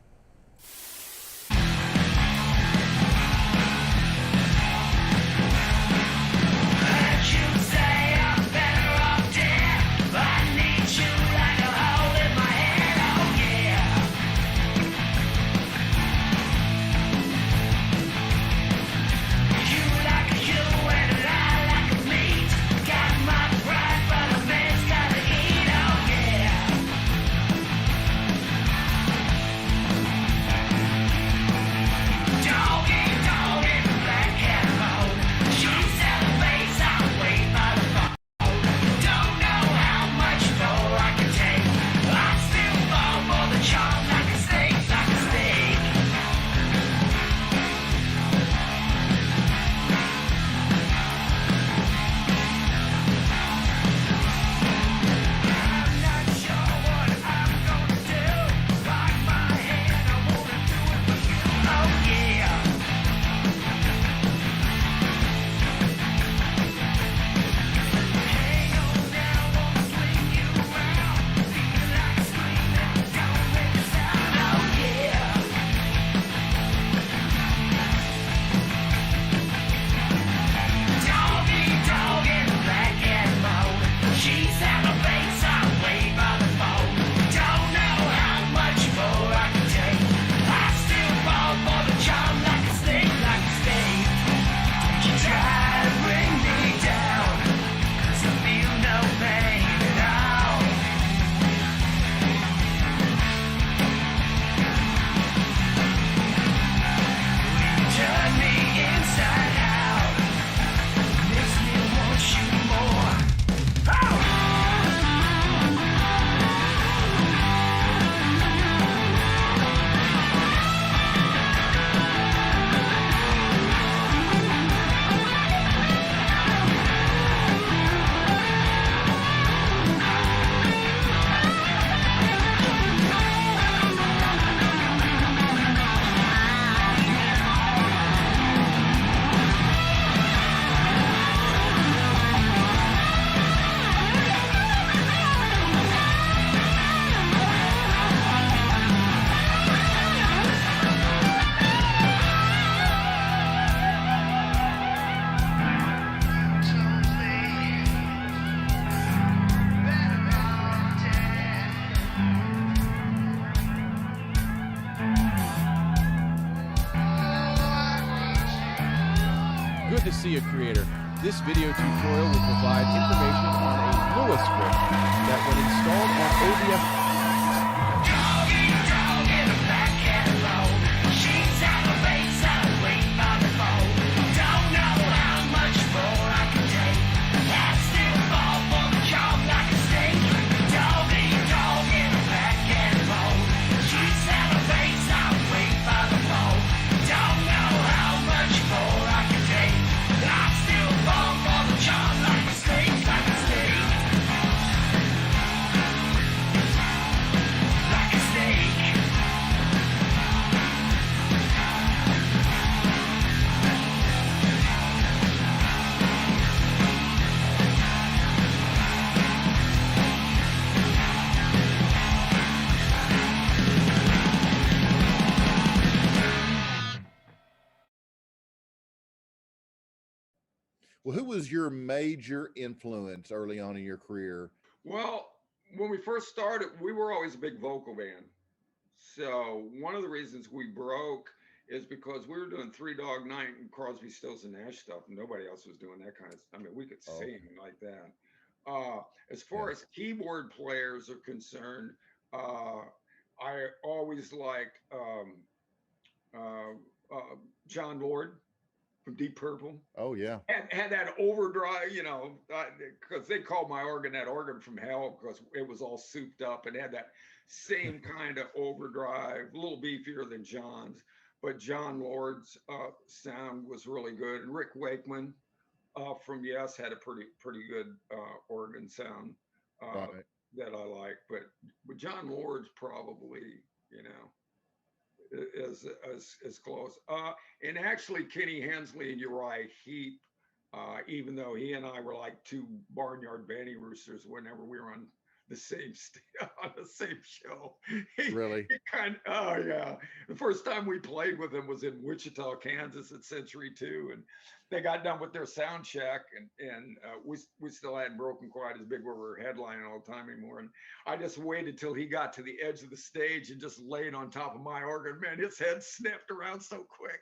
[SPEAKER 12] to see a creator. This video tutorial will provide information on a Lua script that when installed on OBS...
[SPEAKER 1] Well, who was your major influence early on in your career?
[SPEAKER 3] Well, when we first started, we were always a big vocal band. So one of the reasons we broke is because we were doing Three Dog Night and Crosby, Stills and Nash stuff. And nobody else was doing that kind of stuff. I mean, we could sing like that. As far as keyboard players are concerned, I always liked John Lord from Deep Purple.
[SPEAKER 1] Oh yeah.
[SPEAKER 3] Had that overdrive, you know, because they called my organ that organ from hell because it was all souped up and had that same kind of overdrive, a little beefier than John's. But John Lord's sound was really good. And Rick Wakeman from Yes had a pretty good organ sound that I like. But John Lord's probably, you know, is close. And actually Kenny Hensley and Uriah Heep, even though he and I were like two barnyard banty roosters whenever we were on the same on the same show.
[SPEAKER 1] Really?
[SPEAKER 3] Oh yeah. The first time we played with him was in Wichita, Kansas at Century 2, and they got done with their sound check, and we still hadn't broken quite as big where we were headlining all the time anymore. And I just waited till he got to the edge of the stage and just laid on top of my organ. Man, his head snapped around so quick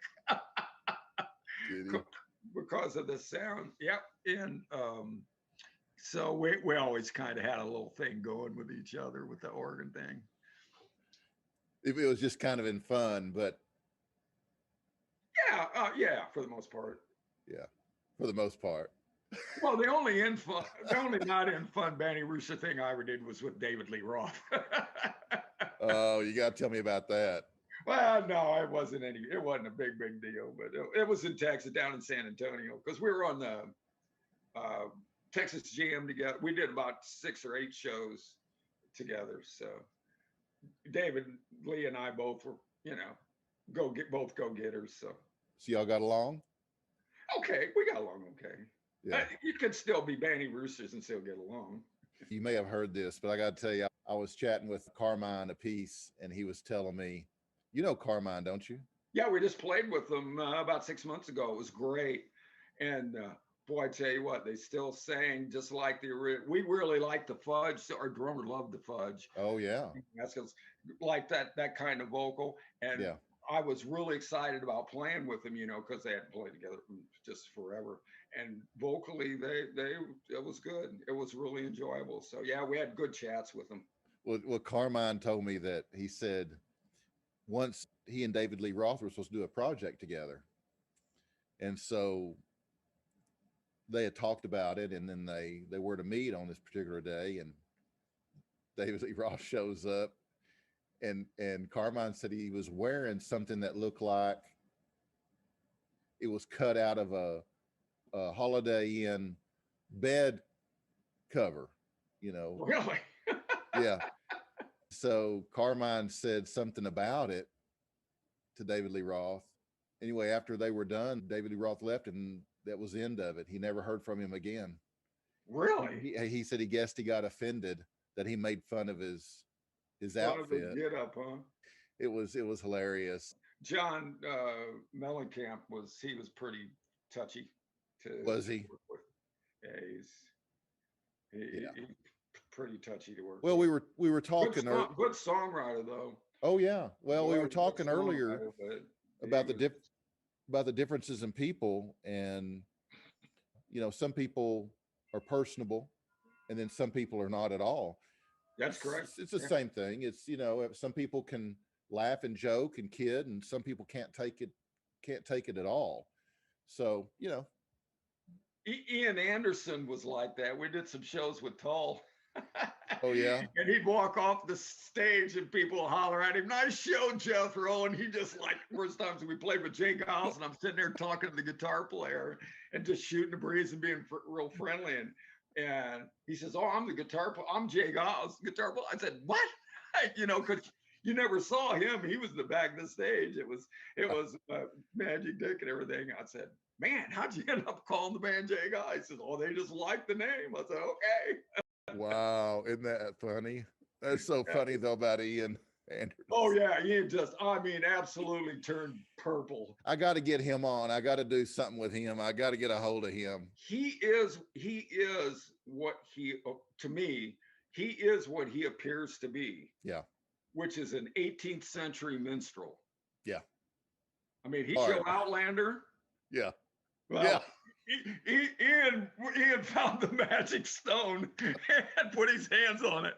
[SPEAKER 3] because of the sound. Yep. And so we always kind of had a little thing going with each other with the organ thing.
[SPEAKER 1] If it was just kind of in fun, but
[SPEAKER 3] yeah, for the most part.
[SPEAKER 1] Yeah, for the most part.
[SPEAKER 3] Well, the only not in fun Banny Rooster thing I ever did was with David Lee Roth.
[SPEAKER 1] Oh, you got to tell me about that.
[SPEAKER 3] Well, no, it wasn't a big deal, but it was in Texas, down in San Antonio, because we were on the Texas Jam together. We did about 6 or 8 shows together. So David Lee and I both were, you know, both go-getters. So
[SPEAKER 1] y'all got along?
[SPEAKER 3] Okay, we got along okay.
[SPEAKER 1] Yeah.
[SPEAKER 3] You could still be Banny Roosters and still get along.
[SPEAKER 1] You may have heard this, but I got to tell you, I was chatting with Carmine Apiece, and he was telling me, you know Carmine, don't you?
[SPEAKER 3] Yeah, we just played with them about 6 months ago. It was great. And boy, I tell you what, they still sang just like we really liked the fudge. So our drummer loved the fudge.
[SPEAKER 1] Oh yeah.
[SPEAKER 3] That's like that kind of vocal. And
[SPEAKER 1] yeah.
[SPEAKER 3] I was really excited about playing with them, you know, because they hadn't played together just forever. And vocally, it was good. It was really enjoyable. So yeah, we had good chats with them.
[SPEAKER 1] Well, Carmine told me that he said once he and David Lee Roth were supposed to do a project together, and so they had talked about it, and then they were to meet on this particular day, and David Lee Roth shows up. And Carmine said he was wearing something that looked like it was cut out of a Holiday Inn bed cover, you know.
[SPEAKER 3] Really?
[SPEAKER 1] Yeah. So Carmine said something about it to David Lee Roth. Anyway, after they were done, David Lee Roth left, and that was the end of it. He never heard from him again.
[SPEAKER 3] Really?
[SPEAKER 1] He said he guessed he got offended that he made fun of his outfit.
[SPEAKER 3] Get up, huh?
[SPEAKER 1] It was hilarious.
[SPEAKER 3] John Mellencamp was pretty touchy.
[SPEAKER 1] Was he?
[SPEAKER 3] Yeah, he's pretty touchy to work.
[SPEAKER 1] Well, we were talking.
[SPEAKER 3] Good songwriter though.
[SPEAKER 1] Oh yeah. Well, we were talking earlier about the differences in people, and some people are personable, and then some people are not at all.
[SPEAKER 3] That's correct.
[SPEAKER 1] It's the same thing. It's, some people can laugh and joke and kid, and some people can't take it at all. So,
[SPEAKER 3] Ian Anderson was like that. We did some shows with Tull.
[SPEAKER 1] Oh yeah.
[SPEAKER 3] And he'd walk off the stage and people holler at him, "Nice show, Jethro." And he just, like, first times we played with Jay Giles, and I'm sitting there talking to the guitar player and just shooting the breeze and being real friendly. And he says, "Oh, I'm Jay Giles, guitar player." I said, "What?" Because you never saw him. He was in the back of the stage. It was Magic Dick and everything. I said, "Man, how'd you end up calling the band Jay Giles?" He says, "Oh, they just liked the name." I said, "Okay."
[SPEAKER 1] Wow, isn't that funny? That's so funny though about Ian Anderson.
[SPEAKER 3] Oh yeah, Ian absolutely turned purple.
[SPEAKER 1] I got to get him on. I got to do something with him. I got to get a hold of him.
[SPEAKER 3] He is what to me, he is what he appears to be.
[SPEAKER 1] Yeah.
[SPEAKER 3] Which is an 18th century minstrel.
[SPEAKER 1] Yeah.
[SPEAKER 3] I mean, he's your Outlander.
[SPEAKER 1] Yeah.
[SPEAKER 3] Well,
[SPEAKER 1] yeah.
[SPEAKER 3] Ian found the magic stone and put his hands on it,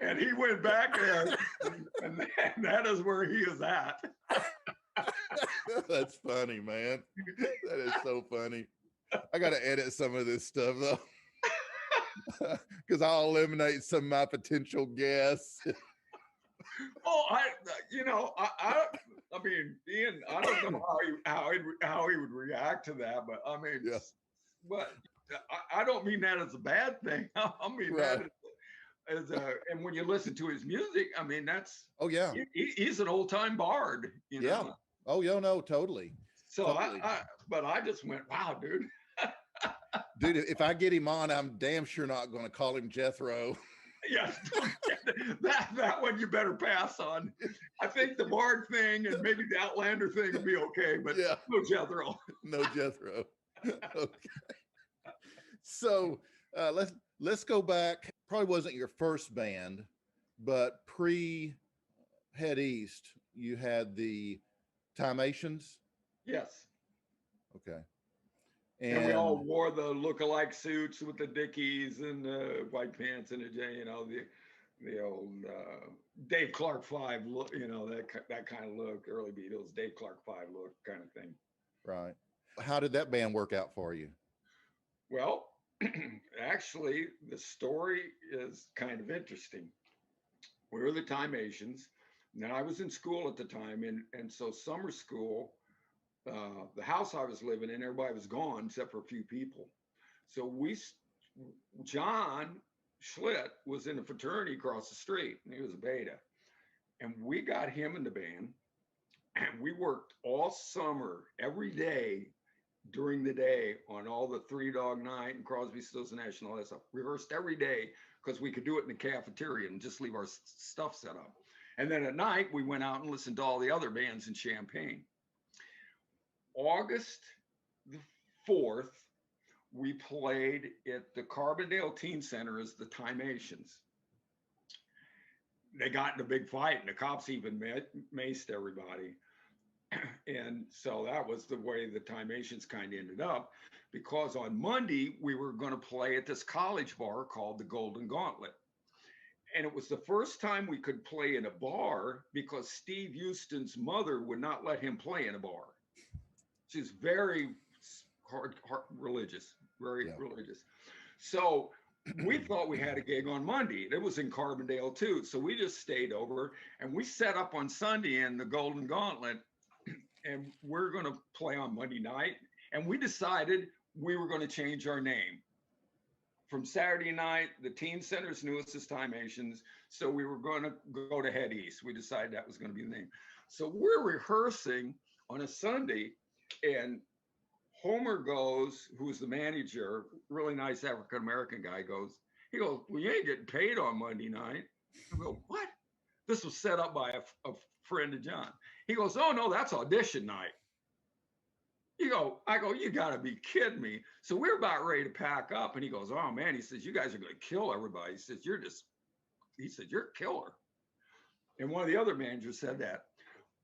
[SPEAKER 3] and he went back there, and that is where he is at.
[SPEAKER 1] That's funny, man. That is so funny. I got to edit some of this stuff though, because I'll eliminate some of my potential guests.
[SPEAKER 3] Oh, I mean, Ian, I don't know how he would react to that, but I mean,
[SPEAKER 1] yeah.
[SPEAKER 3] But I don't mean that as a bad thing. I mean that as and when you listen to his music, I mean, that's,
[SPEAKER 1] oh yeah,
[SPEAKER 3] he's an old time bard.
[SPEAKER 1] Yeah. Oh yeah, no, totally.
[SPEAKER 3] So
[SPEAKER 1] totally.
[SPEAKER 3] But I just went, wow, dude.
[SPEAKER 1] Dude, if I get him on, I'm damn sure not going to call him Jethro.
[SPEAKER 3] Yes, that one you better pass on. I think the Bard thing and maybe the Outlander thing would be okay, but
[SPEAKER 1] yeah.
[SPEAKER 3] No Jethro.
[SPEAKER 1] No Jethro. Okay. So let's go back. Probably wasn't your first band, but pre-Head East, you had the Timations.
[SPEAKER 3] Yes.
[SPEAKER 1] Okay.
[SPEAKER 3] And we all wore the look-alike suits with the Dickies and the white pants and the old Dave Clark 5 look, that kind of look, early Beatles, Dave Clark 5 look kind of thing.
[SPEAKER 1] Right. How did that band work out for you?
[SPEAKER 3] Well, actually, the story is kind of interesting. We were the Timations. Now, I was in school at the time, and so summer school, the house I was living in, everybody was gone except for a few people. So John Schlitt was in a fraternity across the street, and he was a beta. And we got him in the band, and we worked all summer, every day, during the day on all the Three Dog Night and Crosby, Stills Nash and all that stuff. Rehearsed every day because we could do it in the cafeteria and just leave our stuff set up. And then at night, we went out and listened to all the other bands in Champaign. August the 4th, we played at the Carbondale Teen Center as the Timations. They got in a big fight, and the cops even maced everybody. And so that was the way the Timations kind of ended up, because on Monday, we were going to play at this college bar called the Golden Gauntlet. And it was the first time we could play in a bar because Steve Houston's mother would not let him play in a bar. She's very hard religious, very religious. So we thought we had a gig on Monday. It was in Carbondale too. So we just stayed over and we set up on Sunday in the Golden Gauntlet, and we're going to play on Monday night. And we decided we were going to change our name. From Saturday night, the Teen Center's knew us as Timations. So we were going to go to Head East. We decided that was going to be the name. So we're rehearsing on a Sunday, and Homer goes, who's the manager, really nice African-American guy, he goes, well, you ain't getting paid on Monday night. I go, what? This was set up by a friend of John. He goes, oh no, that's audition night. I go, you gotta be kidding me. So we're about ready to pack up, and he goes, oh man, he says, you guys are gonna kill everybody. He says, you're a killer. And one of the other managers said that.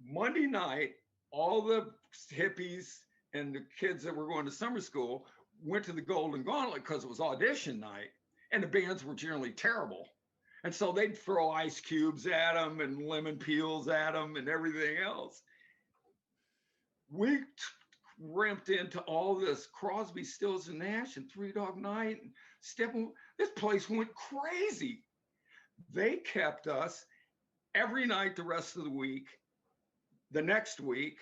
[SPEAKER 3] Monday night, all the hippies and the kids that were going to summer school went to the Golden Gauntlet because it was audition night, and the bands were generally terrible. And so they'd throw ice cubes at them and lemon peels at them and everything else. We ramped into all this Crosby, Stills and Nash and Three Dog Night and Steppenwolf. This place went crazy. They kept us every night the rest of the week, the next week,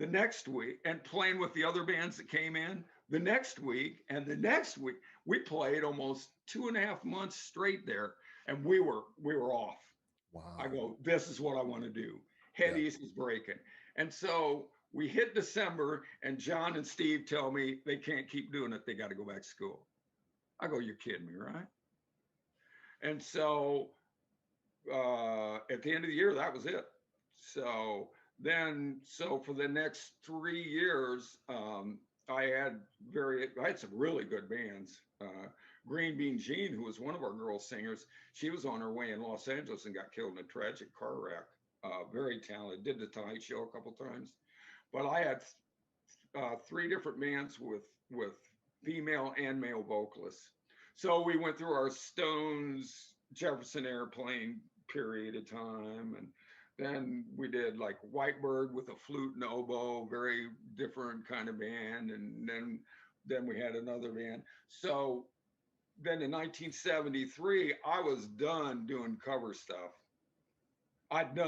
[SPEAKER 3] and playing with the other bands that came in the next week and the next week. We played almost 2.5 months straight there, and we were off.
[SPEAKER 1] Wow.
[SPEAKER 3] I go, this is what I want to do. Head East is breaking. And so we hit December, and John and Steve tell me they can't keep doing it. They got to go back to school. I go, you're kidding me, right? And so at the end of the year, that was it. So for the next 3 years, I had some really good bands. Green Bean Jean, who was one of our girl singers, she was on her way in Los Angeles and got killed in a tragic car wreck. Very talented, did the Tonight Show a couple times. But I had 3 different bands with female and male vocalists. So we went through our Stones, Jefferson Airplane period of time, and then we did like Whitebird with a flute and oboe, very different kind of band, and then we had another band. So then in 1973, I was done doing cover stuff. I'd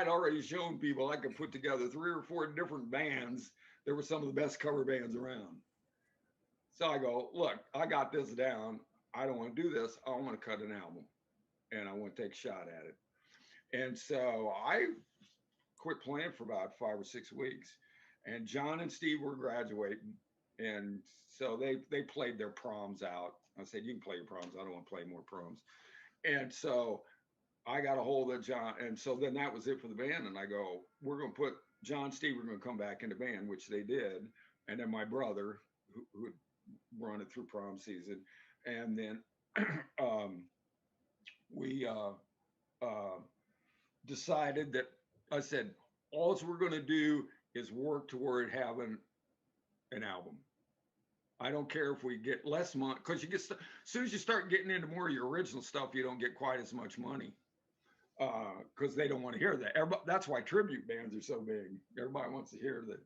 [SPEAKER 3] already shown people I could put together 3 or 4 different bands. They were some of the best cover bands around. So I go, look, I got this down. I don't want to do this. I want to cut an album, and I want to take a shot at it. And so I quit playing for about 5 or 6 weeks, and John and Steve were graduating. And so they played their proms out. I said, you can play your proms. I don't want to play more proms. And so I got a hold of John. And so then that was it for the band. And I go, we're going to put John, Steve, we're going to come back in the band, which they did. And then my brother, who had run it through prom season. And then we decided that, I said, all we're going to do is work toward having an album. I don't care if we get less money, because as soon as you start getting into more of your original stuff, you don't get quite as much money, because they don't want to hear that. That's why tribute bands are so big. Everybody wants to hear that.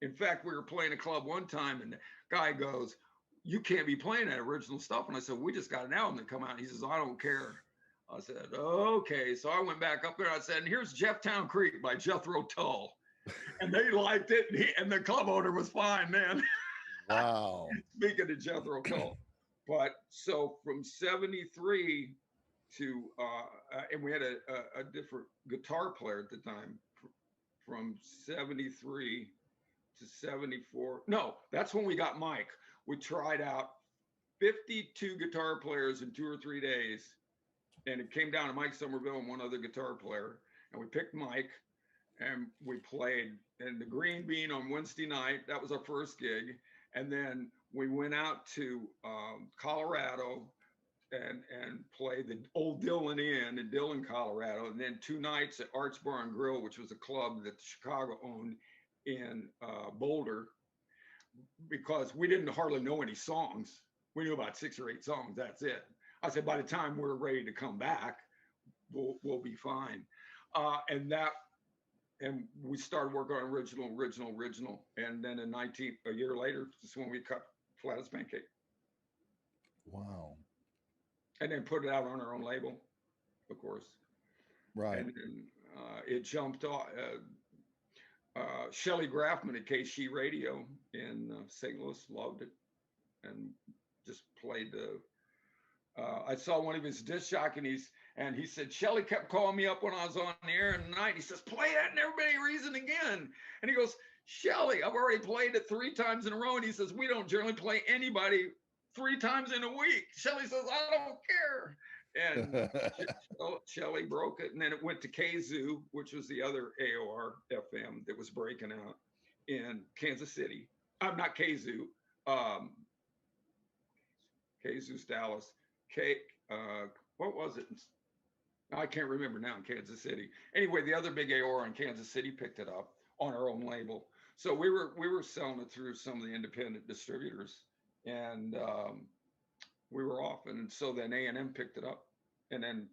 [SPEAKER 3] In fact, we were playing a club one time, and the guy goes, you can't be playing that original stuff. And I said, we just got an album that come out. And he says, I don't care. I said, okay. So I went back up there. I said, and here's Jefftown Creek by Jethro Tull. And they liked it. And the club owner was fine, man.
[SPEAKER 1] Wow.
[SPEAKER 3] Speaking of Jethro Tull. But so from 73 to, and we had a different guitar player at the time, from 73 to 74. No, that's when we got Mike. We tried out 52 guitar players in 2 or 3 days. And it came down to Mike Somerville and one other guitar player. And we picked Mike, and we played in the Green Bean on Wednesday night. That was our first gig. And then we went out to Colorado and played the old Dillon Inn in Dillon, Colorado. And then 2 nights at Arts Bar and Grill, which was a club that Chicago owned in Boulder, because we didn't hardly know any songs. We knew about 6 or 8 songs. That's it. I said, by the time we're ready to come back, we'll be fine. And we started working on original. And then a year later, is when we cut Flat as Pancake.
[SPEAKER 1] Wow.
[SPEAKER 3] And then put it out on our own label, of course.
[SPEAKER 1] Right.
[SPEAKER 3] And then it jumped off. Shelley Grafman at KC Radio in St. Louis loved it and just played the. I saw one of his disc jockeys, and he said, Shelley kept calling me up when I was on the air in the night. He says, play that Never Been Any Reason again. And he goes, Shelley, I've already played it 3 times in a row. And he says, we don't generally play anybody 3 times in a week. Shelley says, I don't care. And Shelley broke it. And then it went to KZoo, which was the other AOR FM that was breaking out in Kansas City. I'm not KZoo. KZoo's Dallas. What was it? I can't remember now in Kansas City. Anyway, the other big AOR in Kansas City picked it up. on our own label. So we were selling it through some of the independent distributors, and we were off. And so then A&M picked it up, and then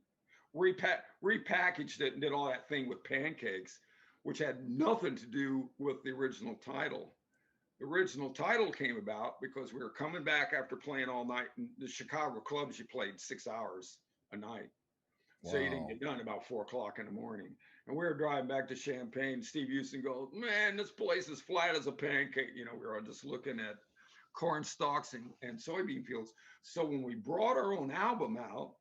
[SPEAKER 3] repackaged it and did all that thing with Pancakes, which had nothing to do with the original title. The original title came about because we were coming back after playing all night in the Chicago clubs. You played 6 hours a night. So you didn't
[SPEAKER 1] Wow.
[SPEAKER 3] get done about 4 o'clock in the morning. And we were driving back to Champaign. Steve Houston goes, man, this place is flat as a pancake. You know, we were all just looking at corn stalks and soybean fields. So when we brought our own album out,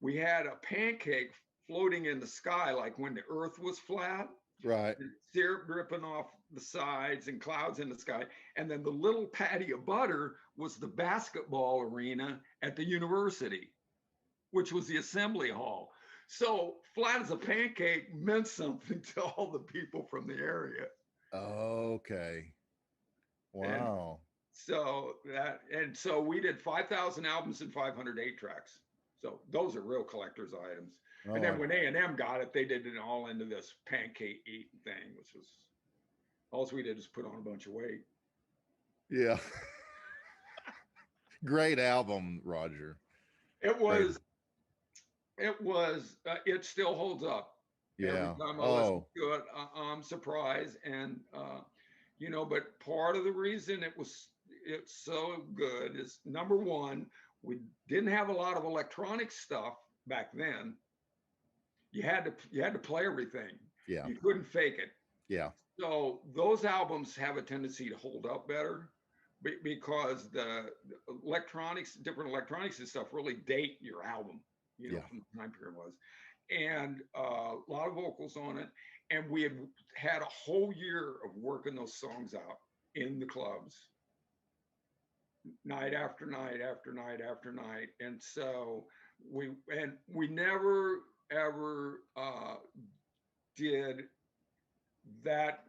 [SPEAKER 3] we had a pancake floating in the sky, like when the earth was flat.
[SPEAKER 1] Right.
[SPEAKER 3] Syrup dripping off the sides and clouds in the sky. And then the little patty of butter was the basketball arena at the university, which was the assembly hall. So flat as a pancake meant something to all the people from the area.
[SPEAKER 1] Okay. Wow.
[SPEAKER 3] So we did 5,000 albums and 508 tracks. So those are real collector's items.
[SPEAKER 1] Oh,
[SPEAKER 3] And then when A&M got it, they did it all into this pancake eating thing, which was, all we did is put on a bunch of weight.
[SPEAKER 1] Yeah. Great album, Roger.
[SPEAKER 3] It was, it still holds up.
[SPEAKER 1] Yeah.
[SPEAKER 3] Every time I listen to it, I'm surprised. And, you know, but part of the reason it's so good is, number one, we didn't have a lot of electronic stuff back then. You had to play everything.
[SPEAKER 1] Yeah.
[SPEAKER 3] You couldn't fake it.
[SPEAKER 1] Yeah.
[SPEAKER 3] So those albums have a tendency to hold up better because the electronics, different electronics and stuff really date your album, you know, from the time period was. And a lot of vocals on it. And we had a whole year of working those songs out in the clubs, night after night after night after night. And so we never ever did that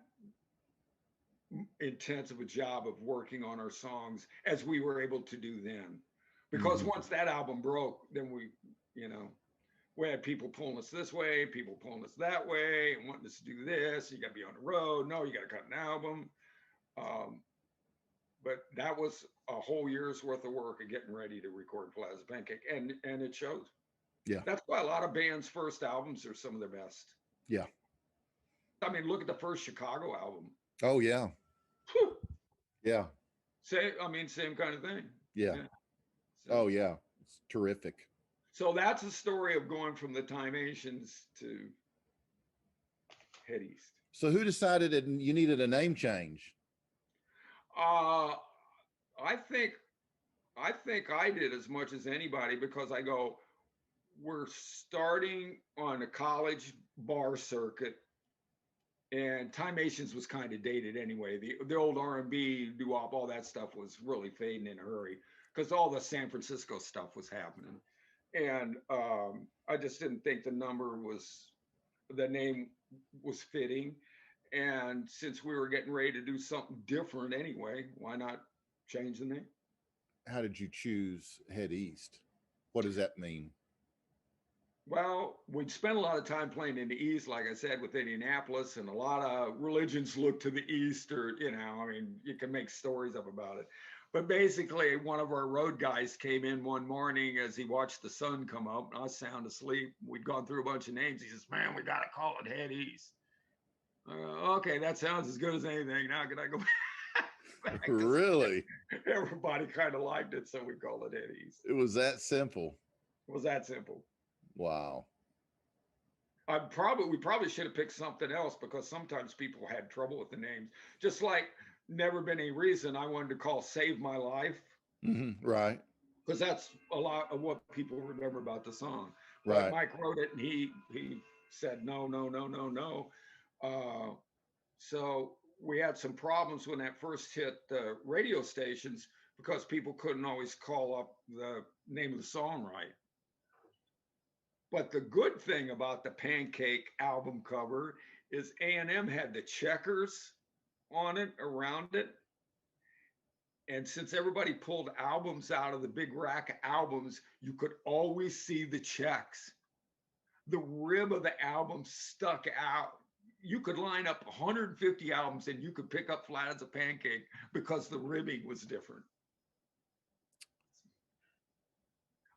[SPEAKER 3] intense of a job of working on our songs as we were able to do then, because once that album broke, then we had people pulling us this way, people pulling us that way, and wanting us to do this. You got to be on the road. No, you got to cut an album. But that was a whole year's worth of work of getting ready to record Flat as a Pancake, and it shows.
[SPEAKER 1] Yeah.
[SPEAKER 3] That's why a lot of bands' first albums are some of their best.
[SPEAKER 1] Yeah.
[SPEAKER 3] I mean, look at the first Chicago album.
[SPEAKER 1] Oh yeah.
[SPEAKER 3] Whew.
[SPEAKER 1] Yeah.
[SPEAKER 3] Same kind of thing.
[SPEAKER 1] Yeah.
[SPEAKER 3] So,
[SPEAKER 1] oh yeah. It's terrific.
[SPEAKER 3] So that's a story of going from the Timations to Head East.
[SPEAKER 1] So who decided that you needed a name change?
[SPEAKER 3] I think I did as much as anybody, because I go, we're starting on a college bar circuit, and Timations was kind of dated anyway. The old R&B, doo-wop, all that stuff was really fading in a hurry because all the San Francisco stuff was happening. And I just didn't think the name was fitting. And since we were getting ready to do something different anyway, why not change the name?
[SPEAKER 1] How did you choose Head East? What does that mean?
[SPEAKER 3] Well, we'd spent a lot of time playing in the East, like I said, with Indianapolis, and a lot of religions look to the East, or, I mean, you can make stories up about it. But basically, one of our road guys came in one morning as he watched the sun come up, and I was sound asleep. We'd gone through a bunch of names. He says, man, we got to call it Head East. Okay, that sounds as good as anything. Now can I go back?
[SPEAKER 1] Really?
[SPEAKER 3] Everybody kind of liked it, so we called it Head East.
[SPEAKER 1] It was that simple.
[SPEAKER 3] It was that simple.
[SPEAKER 1] Wow.
[SPEAKER 3] We probably should have picked something else, because sometimes people had trouble with the names. Just like Never Been Any Reason, I wanted to call Save My Life.
[SPEAKER 1] Mm-hmm. Right.
[SPEAKER 3] Because that's a lot of what people remember about the song.
[SPEAKER 1] Right.
[SPEAKER 3] But Mike wrote it, and he said no. So we had some problems when that first hit the radio stations, because people couldn't always call up the name of the song right. But the good thing about the Pancake album cover is A&M had the checkers on it, around it. And since everybody pulled albums out of the big rack of albums, you could always see the checks. The rib of the album stuck out. you could line up 150 albums and you could pick up Flat as a Pancake because the ribbing was different.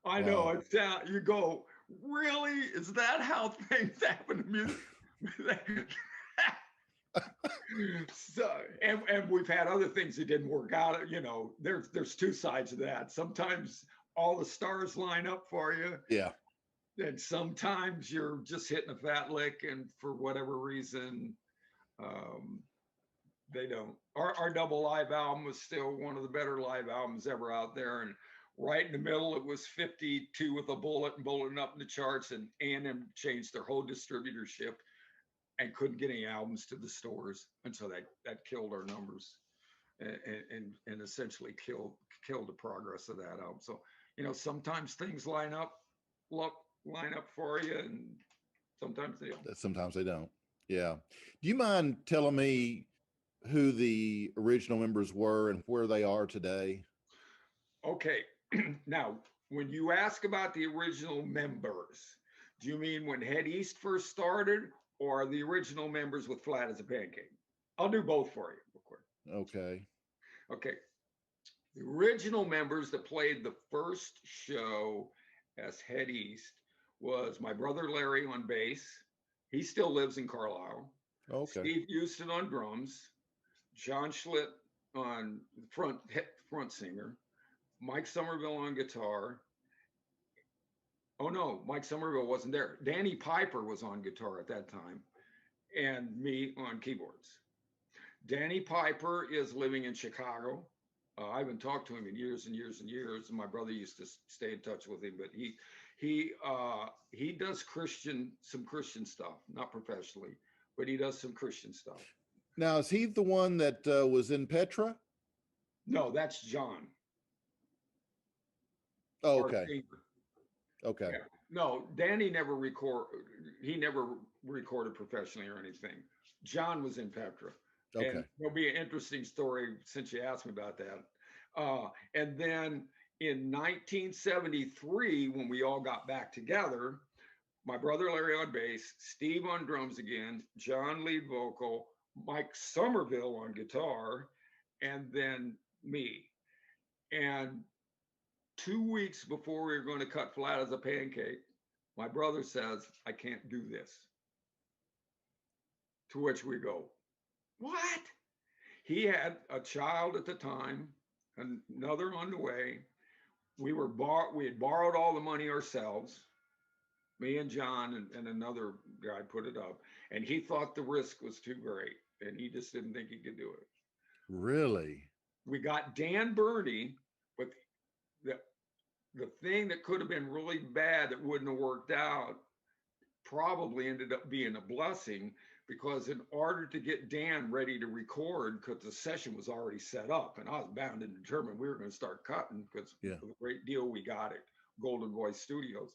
[SPEAKER 3] I know
[SPEAKER 1] Wow.
[SPEAKER 3] it sound, you go, really? Is that how things happen to music? So, and we've had other things that didn't work out. You know, there's two sides of that. Sometimes all the stars line up for you,
[SPEAKER 1] Yeah.
[SPEAKER 3] and sometimes you're just hitting a fat lick, and for whatever reason, they don't. Our double live album was still one of the better live albums ever out there, and right in the middle, it was 52 with a bullet and bulletin up in the charts, and A&M changed their whole distributorship and couldn't get any albums to the stores, and so that killed our numbers, and essentially killed the progress of that album. So you know, sometimes things line up for you, and sometimes they don't.
[SPEAKER 1] Sometimes they don't. Yeah. Do you mind telling me who the original members were and where they are today?
[SPEAKER 3] Okay. Now, when you ask about the original members, do you mean when Head East first started, or the original members with Flat as a Pancake? I'll do both for you real quick.
[SPEAKER 1] Okay.
[SPEAKER 3] Okay. The original members that played the first show as Head East was my brother Larry on bass. He still lives in Carlisle.
[SPEAKER 1] Okay.
[SPEAKER 3] Steve Houston on drums. John Schlitt on front singer. Mike Somerville on guitar. Oh no, Mike Somerville wasn't there. Danny Piper was on guitar at that time, and me on keyboards. Danny Piper is living in Chicago. I haven't talked to him in years and years and years. My brother used to stay in touch with him, but he does some Christian stuff, not professionally, but he does some Christian stuff.
[SPEAKER 1] Now, is he the one that was in Petra?
[SPEAKER 3] No, that's John.
[SPEAKER 1] Oh, okay. Okay.
[SPEAKER 3] Yeah. No, Danny never recorded professionally or anything. John was in Petra.
[SPEAKER 1] Okay.
[SPEAKER 3] And there'll be an interesting story since you asked me about that. And then in 1973, when we all got back together, my brother Larry on bass, Steve on drums again, John lead vocal, Mike Somerville on guitar, and then me. And 2 weeks before we were going to cut Flat as a Pancake, my brother says, I can't do this. To which we go, what? He had a child at the time, another on the way. We had borrowed all the money ourselves. Me and John and another guy put it up, and he thought the risk was too great, and he just didn't think he could do it.
[SPEAKER 1] Really?
[SPEAKER 3] We got Dan Burney, but the thing that could have been really bad that wouldn't have worked out probably ended up being a blessing, because in order to get Dan ready to record, because the session was already set up and I was bound and determined we were going to start cutting because of the great deal we got at Golden Voice Studios,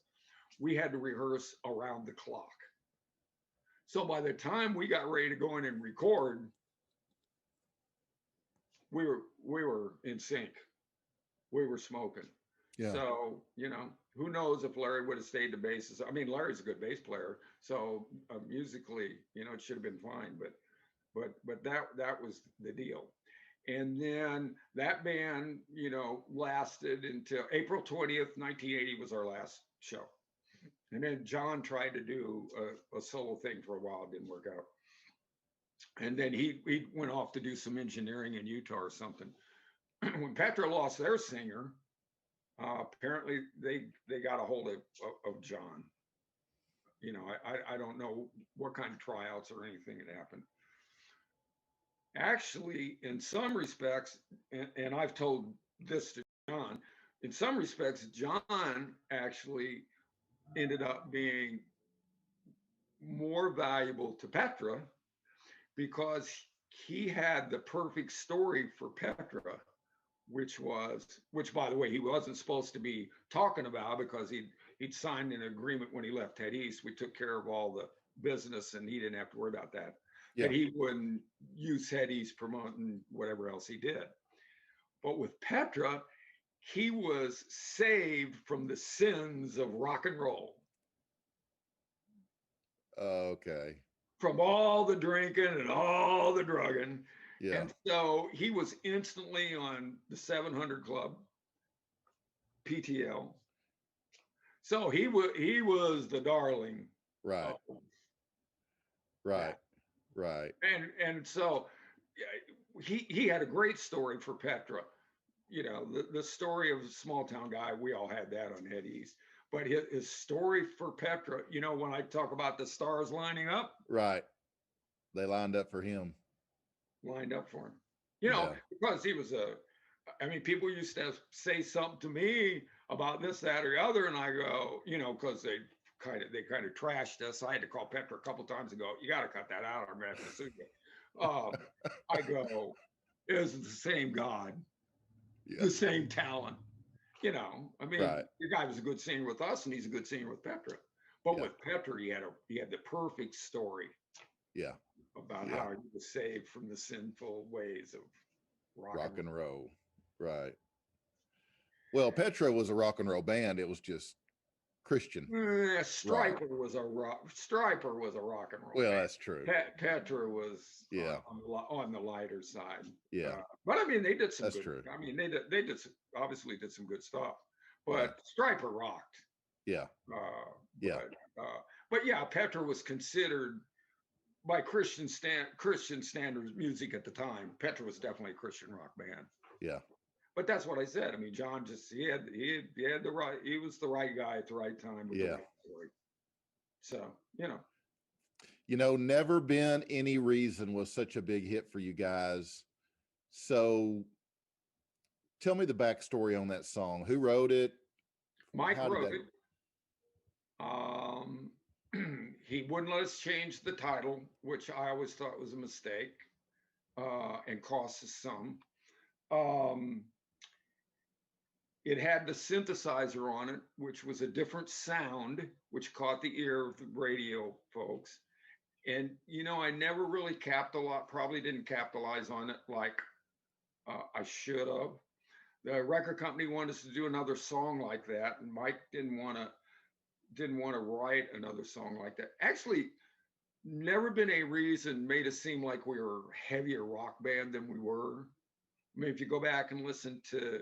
[SPEAKER 3] we had to rehearse around the clock. So by the time we got ready to go in and record, we were in sync. We were smoking.
[SPEAKER 1] Yeah.
[SPEAKER 3] So, you know, who knows if Larry would have stayed the bassist. I mean, Larry's a good bass player, so musically, you know, it should have been fine. But that was the deal. And then that band, you know, lasted until April 20th, 1980 was our last show. And then John tried to do a solo thing for a while. It didn't work out. And then he went off to do some engineering in Utah or something. When Petra lost their singer, apparently they got a hold of John. You know, I don't know what kind of tryouts or anything had happened. Actually, in some respects, and I've told this to John, in some respects, John actually ended up being more valuable to Petra because he had the perfect story for Petra, which by the way, he wasn't supposed to be talking about, because he'd signed an agreement when he left Head East. We took care of all the business and he didn't have to worry about that. Yeah. That he wouldn't use Head East promoting whatever else he did. But with Petra, he was saved from the sins of rock and roll.
[SPEAKER 1] Okay.
[SPEAKER 3] from all the drinking and all the drugging.
[SPEAKER 1] Yeah.
[SPEAKER 3] And so he was instantly on the 700 Club, PTL. So he was the darling.
[SPEAKER 1] Right. Right. Right.
[SPEAKER 3] And so he had a great story for Petra. You know, the story of a small town guy, we all had that on Head East. But his story for Petra, you know, when I talk about the stars lining up.
[SPEAKER 1] Right. They lined up for him.
[SPEAKER 3] Lined up for him. You know, because he was I mean, people used to say something to me about this, that, or the other, and I go, you know, because they kind of trashed us. I had to call Petra a couple times and go, you got to cut that out. I'm gonna have to sue you. I go, it was the same God, the same talent. You know, I mean, your guy was a good singer with us, and he's a good singer with Petra. But with Petra, he had the perfect story.
[SPEAKER 1] Yeah.
[SPEAKER 3] About how he was saved from the sinful ways of
[SPEAKER 1] rock and roll. Right. Well, Petra was a rock and roll band. It was just Christian.
[SPEAKER 3] Striper was a rock and roll.
[SPEAKER 1] Well,
[SPEAKER 3] band.
[SPEAKER 1] that's true.
[SPEAKER 3] Petra was on the lighter side.
[SPEAKER 1] Yeah.
[SPEAKER 3] But I mean, they did some
[SPEAKER 1] That's
[SPEAKER 3] good.
[SPEAKER 1] True.
[SPEAKER 3] I mean, they obviously did some good stuff. But Striper rocked.
[SPEAKER 1] Yeah.
[SPEAKER 3] But yeah, Petra was considered by Christian standards music at the time. Petra was definitely a Christian rock band.
[SPEAKER 1] Yeah.
[SPEAKER 3] But that's what I said. I mean, John just he was the right guy at the right time with the right story. So, you know.
[SPEAKER 1] Never Been Any Reason was such a big hit for you guys. So tell me the backstory on that song. Who wrote it?
[SPEAKER 3] Mike wrote it. He wouldn't let us change the title, which I always thought was a mistake, and cost us some. It had the synthesizer on it, which was a different sound, which caught the ear of the radio folks. And, I never really probably didn't capitalize on it like I should have. The record company wanted us to do another song like that, and Mike didn't want to write another song like that. Actually, Never Been a Reason made us seem like we were a heavier rock band than we were. I mean, if you go back and listen to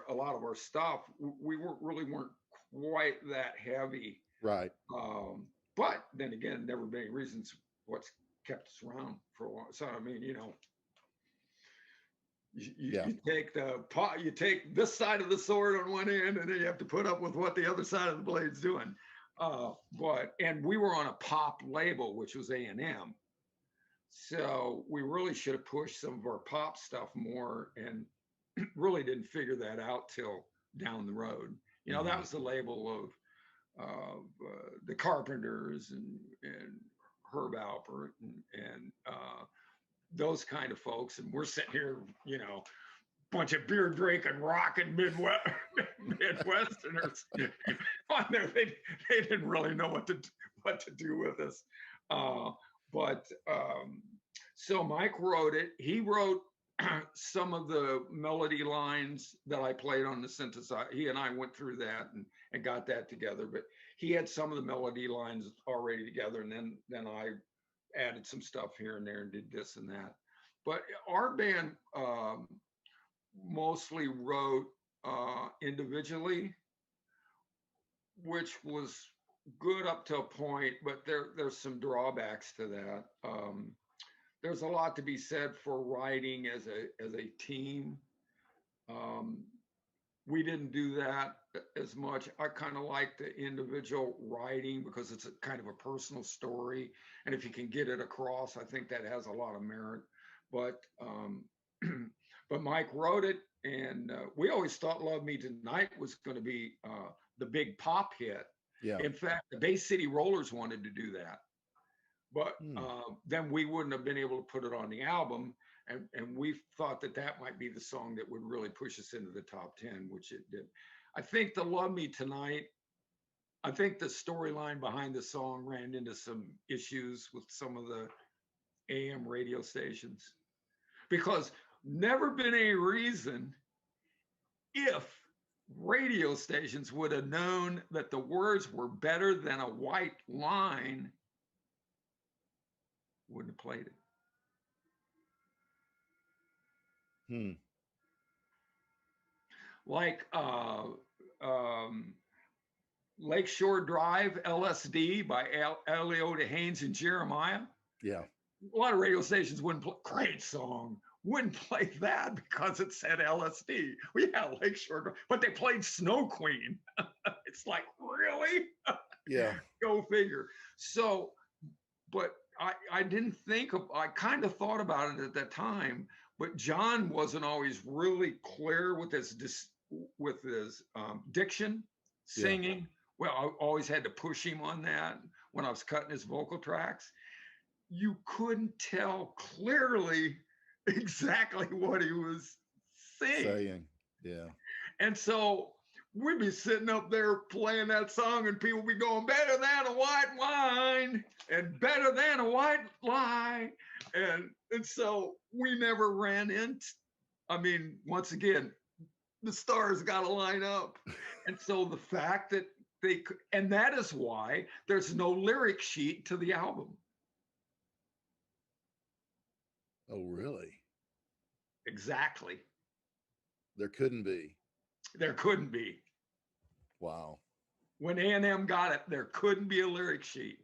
[SPEAKER 3] a lot of our stuff, we weren't quite that heavy.
[SPEAKER 1] Right.
[SPEAKER 3] But then again, Never Been Any Reasons what's kept us around for a while. So I mean, you take this side of the sword on one end, and then you have to put up with what the other side of the blade's doing. And we were on a pop label, which was A&M. So we really should have pushed some of our pop stuff more, and really didn't figure that out till down the road. That was the label of the Carpenters and Herb Alpert and those kind of folks. And we're sitting here, bunch of beer drinking, rocking Midwesterners on there. They didn't really know what to do with us. So Mike wrote it. He wrote some of the melody lines that I played on the synthesizer. He and I went through that and got that together. But he had some of the melody lines already together, and then I added some stuff here and there and did this and that. But our band mostly wrote individually, which was good up to a point, but there's some drawbacks to that. There's a lot to be said for writing as a team. We didn't do that as much. I kind of like the individual writing because it's a kind of a personal story, and if you can get it across, I think that has a lot of merit. But Mike wrote it, and we always thought "Love Me Tonight" was going to be the big pop hit.
[SPEAKER 1] Yeah.
[SPEAKER 3] In fact, the Bay City Rollers wanted to do that, but then we wouldn't have been able to put it on the album, and we thought that might be the song that would really push us into the top 10, which it did. I think the "Love Me Tonight," I think the storyline behind the song ran into some issues with some of the AM radio stations, because Never Been a Reason, if radio stations would have known that the words were better than a white line, wouldn't have played it. Like Lakeshore Drive, LSD by Eliota Haynes and Jeremiah.
[SPEAKER 1] Yeah.
[SPEAKER 3] A lot of radio stations wouldn't play, great song, wouldn't play that because it said LSD. Well, yeah, Lakeshore Drive, but they played Snow Queen. It's like, really?
[SPEAKER 1] Yeah.
[SPEAKER 3] Go figure. So, but I didn't think of, I kind of thought about it at that time, but John wasn't always really clear with his diction, singing. Yeah. Well, I always had to push him on that when I was cutting his vocal tracks. You couldn't tell clearly exactly what he was saying.
[SPEAKER 1] Yeah.
[SPEAKER 3] And so we'd be sitting up there playing that song and people be going, better than a white wine and better than a white lie. And so we never ran into, I mean, once again, the stars got to line up. And so the fact that they could, and that is why there's no lyric sheet to the album.
[SPEAKER 1] Oh, really?
[SPEAKER 3] Exactly.
[SPEAKER 1] There couldn't be.
[SPEAKER 3] There couldn't be.
[SPEAKER 1] Wow.
[SPEAKER 3] When A&M got it, there couldn't be a lyric sheet.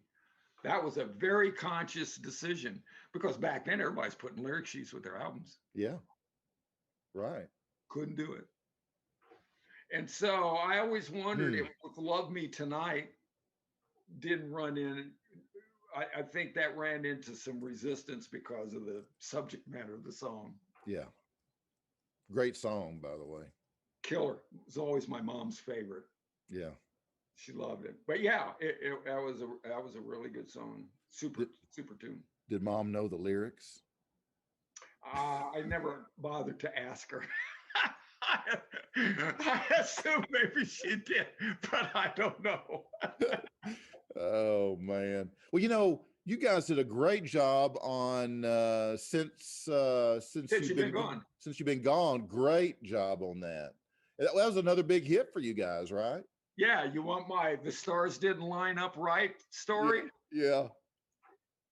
[SPEAKER 3] That was a very conscious decision because back then everybody's putting lyric sheets with their albums.
[SPEAKER 1] Yeah. Right.
[SPEAKER 3] Couldn't do it. And so I always wondered if with Love Me Tonight didn't run in. I think that ran into some resistance because of the subject matter of the song.
[SPEAKER 1] Yeah. Great song, by the way.
[SPEAKER 3] Killer. It was always my mom's favorite.
[SPEAKER 1] Yeah.
[SPEAKER 3] She loved it. But yeah, that was a really good song. Super tune.
[SPEAKER 1] Did Mom know the lyrics?
[SPEAKER 3] I never bothered to ask her. I assume maybe she did, but I don't know.
[SPEAKER 1] Oh man. Well, you know, you guys did a great job on since you've been gone. Since you've been gone, great job on that. That was another big hit for you guys, right?
[SPEAKER 3] Yeah, you want the stars didn't line up right story?
[SPEAKER 1] Yeah.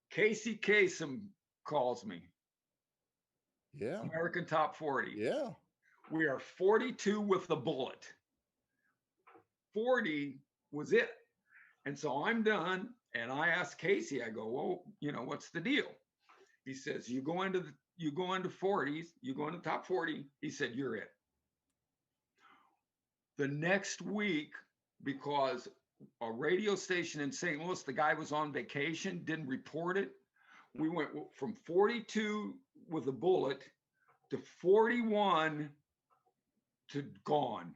[SPEAKER 3] Casey Kasem calls me.
[SPEAKER 1] Yeah.
[SPEAKER 3] American Top 40.
[SPEAKER 1] Yeah.
[SPEAKER 3] We are 42 with the bullet. 40 was it. And so I'm done. And I asked Casey, I go, well, you know, what's the deal? He says, you go into 40s, you go into top 40. He said, you're it. The next week, because a radio station in St. Louis, the guy was on vacation, didn't report it. We went from 42 with a bullet to 41 to gone.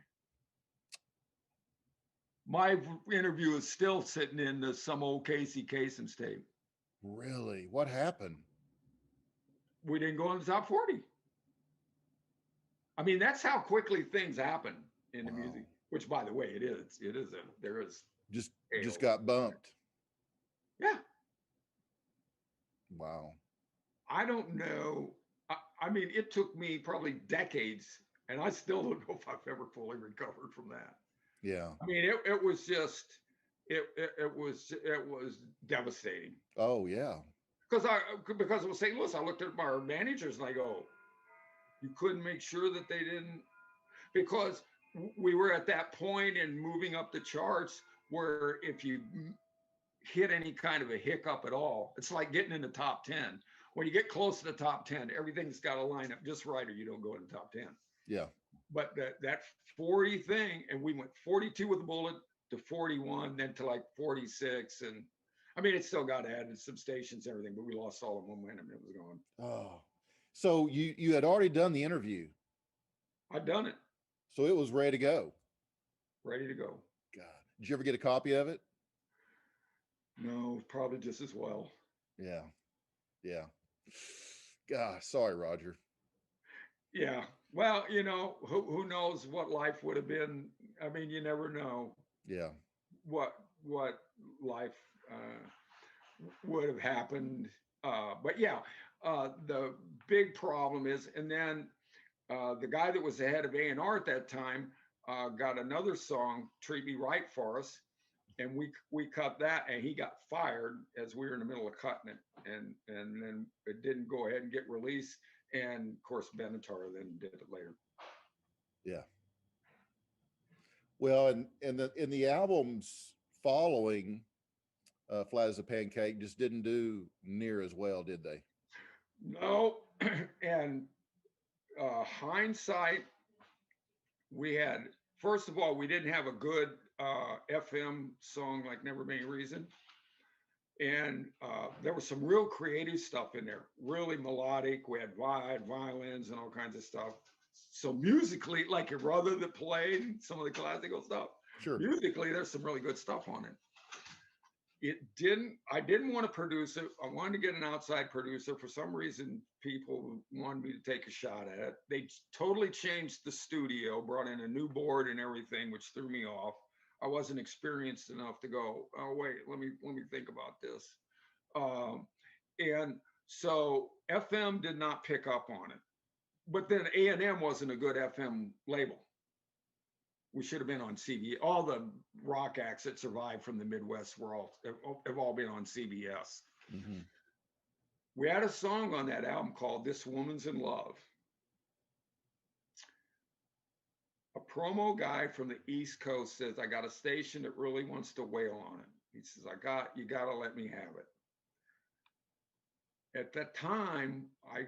[SPEAKER 3] My interview is still sitting in some old Casey Kasem's tape.
[SPEAKER 1] Really? What happened?
[SPEAKER 3] We didn't go in the top 40. I mean, that's how quickly things happen in the music, which by the way, there is
[SPEAKER 1] just got bumped.
[SPEAKER 3] Yeah.
[SPEAKER 1] Wow.
[SPEAKER 3] I don't know. I mean, it took me probably decades and I still don't know if I've ever fully recovered from that.
[SPEAKER 1] Yeah.
[SPEAKER 3] I mean, it was just, it was devastating.
[SPEAKER 1] Oh yeah.
[SPEAKER 3] Because it was St. Louis, I looked at my managers and I go, you couldn't make sure that they didn't, because we were at that point in moving up the charts where if you hit any kind of a hiccup at all, it's like getting in the top 10. When you get close to the top 10, everything's got to line up just right or you don't go in the top 10.
[SPEAKER 1] Yeah.
[SPEAKER 3] But that 40 thing, and we went 42 with a bullet to 41, then to like 46. And I mean, it still got added some stations and everything, but we lost all the momentum. It was gone.
[SPEAKER 1] Oh, so you had already done the interview.
[SPEAKER 3] I'd done it.
[SPEAKER 1] So it was ready to go.
[SPEAKER 3] Ready to go.
[SPEAKER 1] God, did you ever get a copy of it?
[SPEAKER 3] No, probably just as well.
[SPEAKER 1] Yeah. Yeah. God, sorry, Roger.
[SPEAKER 3] Yeah. Well, you know, who knows what life would have been. I mean, you never know.
[SPEAKER 1] Yeah.
[SPEAKER 3] What life would have happened. But yeah, the big problem is, and then the guy that was the head of A&R at that time got another song, Treat Me Right, for us. and we cut that, and he got fired as we were in the middle of cutting it, and then it didn't go ahead and get released, and of course Benatar then did it later.
[SPEAKER 1] Yeah. Well, and in the albums following Flat as a Pancake just didn't do near as well, did they?
[SPEAKER 3] No, and hindsight, we had, first of all, we didn't have a good FM song like Never Been Any Reason. And there was some real creative stuff in there, really melodic. We had violins and all kinds of stuff. So musically, like your brother that played some of the classical stuff,
[SPEAKER 1] sure.
[SPEAKER 3] Musically, there's some really good stuff on it. I didn't want to produce it. I wanted to get an outside producer. For some reason, people wanted me to take a shot at it. They totally changed the studio, brought in a new board and everything, which threw me off. I wasn't experienced enough to go, oh, wait, let me think about this. And so FM did not pick up on it. But then A&M wasn't a good FM label. We should have been on CBS. All the rock acts that survived from the Midwest have all been on CBS.
[SPEAKER 1] Mm-hmm.
[SPEAKER 3] We had a song on that album called This Woman's in Love. A promo guy from the East Coast says, I got a station that really wants to wail on it. He says, you got to let me have it. At that time, I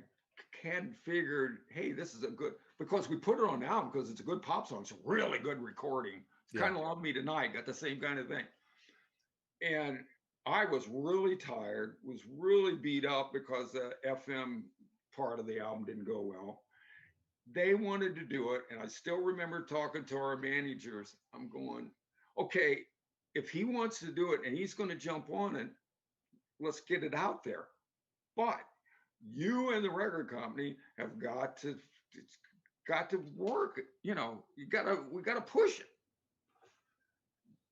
[SPEAKER 3] hadn't figured, hey, this is a good, because we put it on the album because it's a good pop song. It's a really good recording. It's kind of Love Me Tonight, got the same kind of thing. And I was really tired, was really beat up because the FM part of the album didn't go well. They wanted to do it. And I still remember talking to our managers. I'm going, okay, if he wants to do it and he's going to jump on it, let's get it out there. But you and the record company have got to work. You know, we got to push it.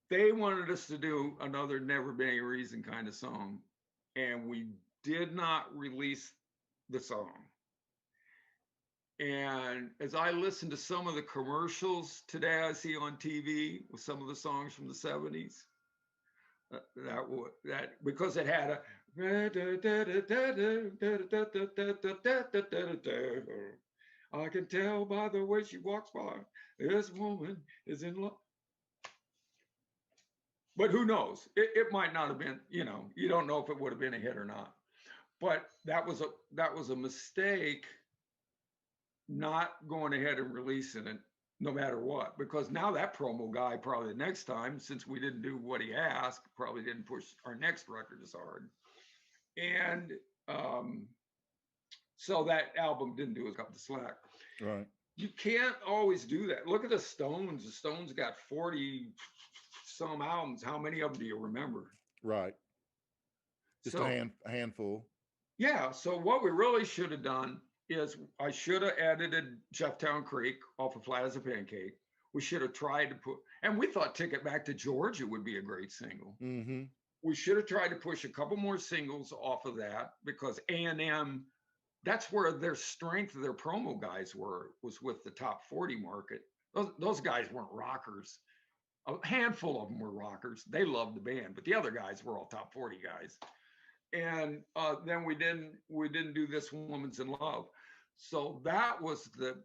[SPEAKER 3] They wanted us to do another Never Been Any Reason kind of song, and we did not release the song. And as I listen to some of the commercials today I see on TV with some of the songs from the 70s, that because it had a I can tell by the way she walks by, this woman is in love. But who knows? It might not have been, you know, you don't know if it would have been a hit or not. But that was a mistake, not going ahead and releasing it no matter what, because now that promo guy probably the next time, since we didn't do what he asked, probably didn't push our next record as hard. And so that album didn't do us up the slack.
[SPEAKER 1] Right.
[SPEAKER 3] You can't always do that. Look at the Stones. The Stones got 40 some albums. How many of them do you remember?
[SPEAKER 1] Right. Just a handful.
[SPEAKER 3] Yeah. So what we really should have done is I should have edited Jefftown Creek off of Flat as a Pancake. We should have tried to put, and we thought Ticket Back to Georgia would be a great single.
[SPEAKER 1] Mm-hmm.
[SPEAKER 3] We should have tried to push a couple more singles off of that, because A&M, that's where their strength of their promo guys was with the top 40 market. Those guys weren't rockers. A handful of them were rockers. They loved the band, but the other guys were all top 40 guys. And then we didn't do This Woman's in Love. So that was the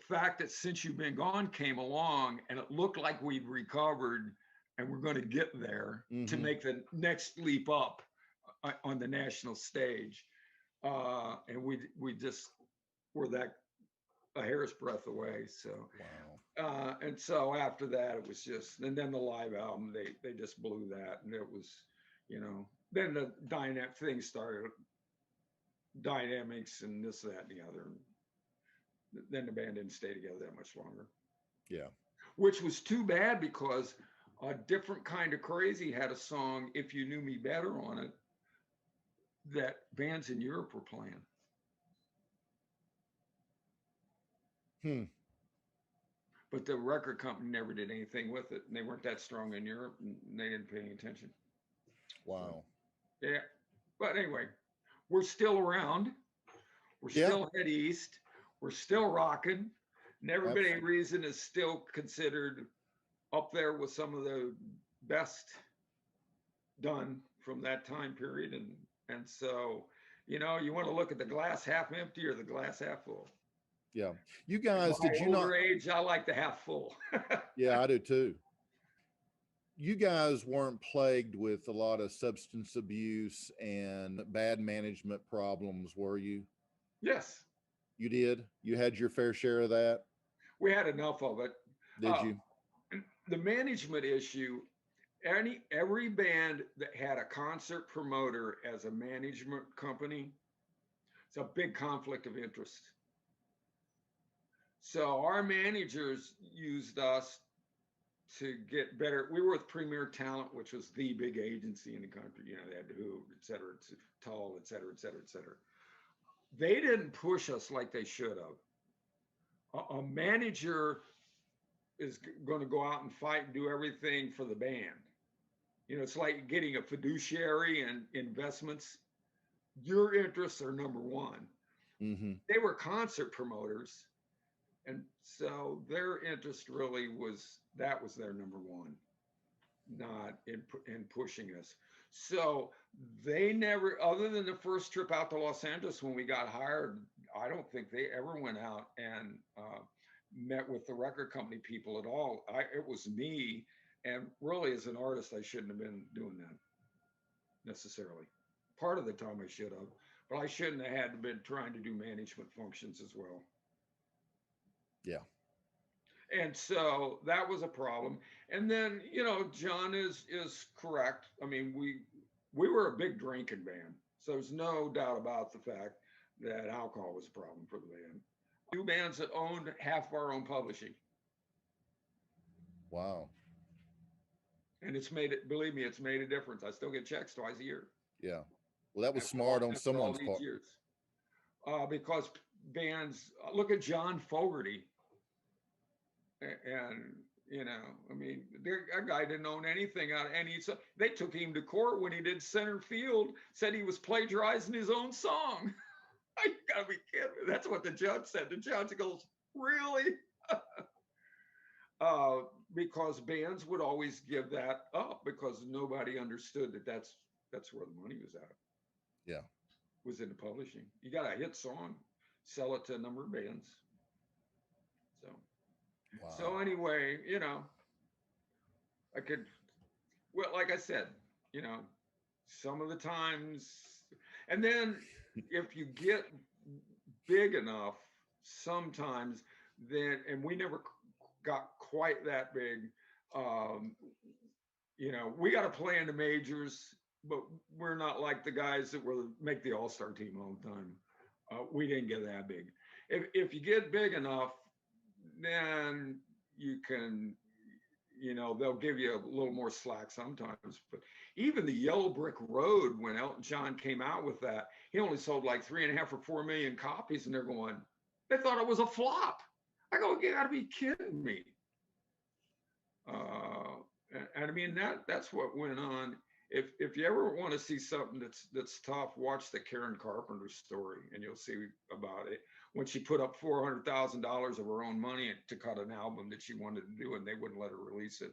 [SPEAKER 3] fact that Since You've Been Gone came along, and it looked like we'd recovered and we're going to get there to make the next leap up on the national stage. And we just were that a hair's breadth away. So,
[SPEAKER 1] wow.
[SPEAKER 3] And so after that, it was just, and then the live album, they just blew that. And it was, you know, then the dynamic things started, dynamics and this, that, and the other. Then the band didn't stay together that much longer.
[SPEAKER 1] Yeah.
[SPEAKER 3] Which was too bad, because A Different Kind of Crazy had a song, If You Knew Me Better, on it, that bands in Europe were playing. But the record company never did anything with it, and they weren't that strong in Europe, and they didn't pay any attention.
[SPEAKER 1] Wow.
[SPEAKER 3] So, yeah. But anyway, we're still around. We're still head east. We're still rocking. Never Been Any Reason is still considered up there with some of the best done from that time period. And so, you want to look at the glass half empty or the glass half full.
[SPEAKER 1] Yeah. You guys,
[SPEAKER 3] At my
[SPEAKER 1] did you
[SPEAKER 3] older
[SPEAKER 1] not?
[SPEAKER 3] age, I like the half full.
[SPEAKER 1] Yeah, I do too. You guys weren't plagued with a lot of substance abuse and bad management problems, were you?
[SPEAKER 3] Yes,
[SPEAKER 1] You did? You had your fair share of that?
[SPEAKER 3] we had enough of it.
[SPEAKER 1] Did you?
[SPEAKER 3] The management issue, every band that had a concert promoter as a management company, it's a big conflict of interest. So our managers used us to get better. We were with Premier Talent, which was the big agency in the country. They had Who, et cetera, Tall, et cetera, et cetera, et cetera. They didn't push us like they should have. A manager is going to go out and fight and do everything for the band. It's like getting a fiduciary and investments. Your interests are number one.
[SPEAKER 1] Mm-hmm.
[SPEAKER 3] They were concert promoters. And so their interest really was their number one, not in pushing us. So they never, other than the first trip out to Los Angeles when we got hired, I don't think they ever went out and met with the record company people at all. It was me. And really, as an artist, I shouldn't have been doing that necessarily. Part of the time I should have, but I shouldn't have had been trying to do management functions as well.
[SPEAKER 1] Yeah.
[SPEAKER 3] And so that was a problem. And then, John is correct. I mean, we were a big drinking band. So there's no doubt about the fact that alcohol was a problem for the band. 2 bands that owned half of our own publishing.
[SPEAKER 1] Wow.
[SPEAKER 3] And it's made it, believe me, it's made a difference. I still get checks twice a year.
[SPEAKER 1] Yeah. Well, that was smart on someone's
[SPEAKER 3] all these
[SPEAKER 1] part.
[SPEAKER 3] Years. Because bands, look at John Fogerty. And, I mean, that guy didn't own anything out of any. So they took him to court when he did center field, said he was plagiarizing his own song. You gotta be kidding me. That's what the judge said. The judge goes, really? Because bands would always give that up because nobody understood that's where the money was at.
[SPEAKER 1] Yeah.
[SPEAKER 3] Was in the publishing. You got a hit song, sell it to a number of bands. So,
[SPEAKER 1] wow.
[SPEAKER 3] So anyway, I could, well, like I said, some of the times, and then if you get big enough, sometimes then, and we never got quite that big, we got to play in the majors, but we're not like the guys that make the all-star team all the time. We didn't get that big. If you get big enough, then you can, they'll give you a little more slack sometimes. But even the Yellow Brick Road, when Elton John came out with that, he only sold like 3.5 or 4 million copies, and they're going, they thought it was a flop. I go, you got to be kidding me. And I mean, that's what went on. If you ever want to see something that's tough, watch the Karen Carpenter story, and you'll see about it. When she put up $400,000 of her own money to cut an album that she wanted to do, and they wouldn't let her release it.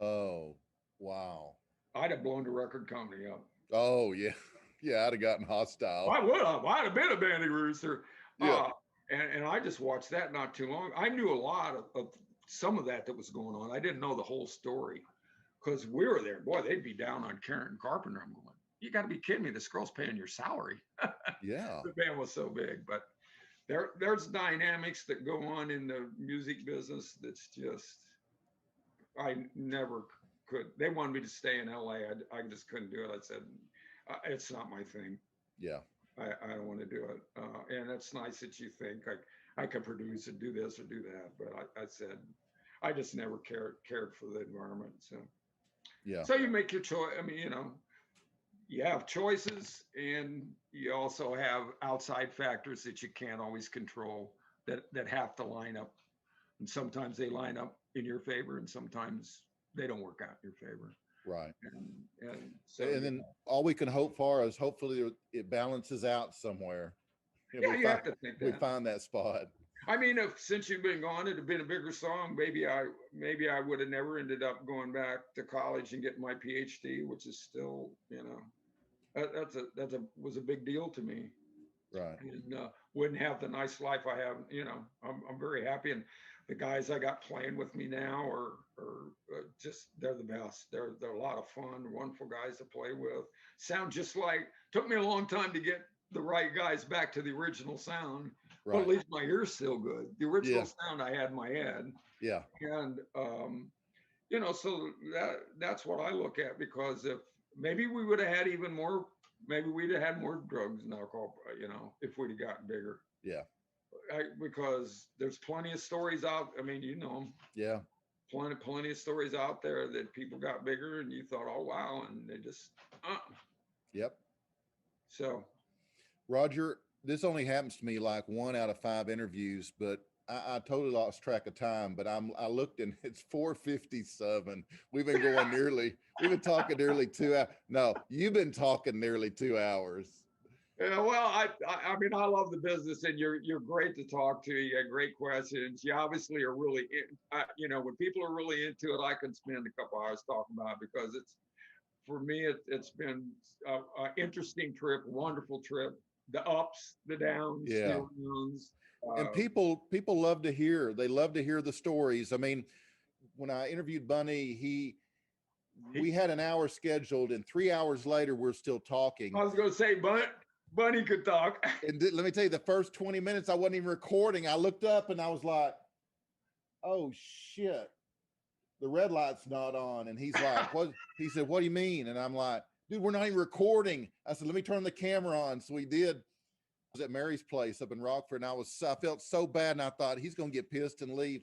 [SPEAKER 1] Oh, wow.
[SPEAKER 3] I'd have blown the record company up.
[SPEAKER 1] Oh, yeah. Yeah, I'd have gotten hostile.
[SPEAKER 3] I would have. I'd have been a Bandy Rooster.
[SPEAKER 1] Yeah.
[SPEAKER 3] And I just watched that not too long. I knew a lot of some of that was going on. I didn't know the whole story because we were there. Boy, they'd be down on Karen Carpenter. I'm going, you got to be kidding me. This girl's paying your salary.
[SPEAKER 1] Yeah.
[SPEAKER 3] The band was so big. But there's dynamics that go on in the music business that's just, I never could. They wanted me to stay in LA. I just couldn't do it. I said, it's not my thing.
[SPEAKER 1] Yeah.
[SPEAKER 3] I don't want to do it. And it's nice that you think I can produce and do this or do that. But I said, I just never cared for the environment. So,
[SPEAKER 1] yeah.
[SPEAKER 3] So you make your choice. I mean, you have choices, and you also have outside factors that you can't always control that have to line up. And sometimes they line up in your favor, and sometimes they don't work out in your favor.
[SPEAKER 1] Right.
[SPEAKER 3] And
[SPEAKER 1] then all we can hope for is hopefully it balances out somewhere.
[SPEAKER 3] Yeah, you have to think that.
[SPEAKER 1] We find that spot.
[SPEAKER 3] I mean, if since you've been gone, it'd have been a bigger song. Maybe I would have never ended up going back to college and getting my PhD, which is still, was a big deal to me.
[SPEAKER 1] Right.
[SPEAKER 3] And wouldn't have the nice life I have. I'm very happy, and the guys I got playing with me now are just they're the best. They're a lot of fun, wonderful guys to play with. Sound just like. Took me a long time to get the right guys back to the original sound, but at least my ear's still good. The original sound I had in my head.
[SPEAKER 1] Yeah.
[SPEAKER 3] And so that's what I look at, because if maybe we would have had even more, maybe we'd have had more drugs and alcohol, if we'd have gotten bigger.
[SPEAKER 1] Yeah.
[SPEAKER 3] Because there's plenty of stories out. I mean, them.
[SPEAKER 1] Yeah.
[SPEAKER 3] Plenty of stories out there that people got bigger and you thought, oh wow, and they just.
[SPEAKER 1] Yep.
[SPEAKER 3] So.
[SPEAKER 1] Roger, this only happens to me like 1 out of 5 interviews, but I totally lost track of time. But I looked and it's 4:57. We've been talking nearly 2 hours. No, you've been talking nearly 2 hours.
[SPEAKER 3] Yeah, well, I mean, I love the business, and you're great to talk to. You had great questions. You obviously are really, when people are really into it, I can spend a couple hours talking about it, because for me, it's been an interesting trip, wonderful trip. The ups, the downs, the downs.
[SPEAKER 1] And people love to hear. They love to hear the stories. I mean, when I interviewed Bunny, we had an hour scheduled, and 3 hours later, we're still talking.
[SPEAKER 3] I was going to say, Bunny could talk.
[SPEAKER 1] And let me tell you, the first 20 minutes, I wasn't even recording. I looked up and I was like, oh shit, the red light's not on. And he's like, what? He said, what do you mean? And I'm like, dude, we're not even recording. I said, let me turn the camera on. So we did. I was at Mary's place up in Rockford, and I felt so bad, and I thought he's going to get pissed and leave.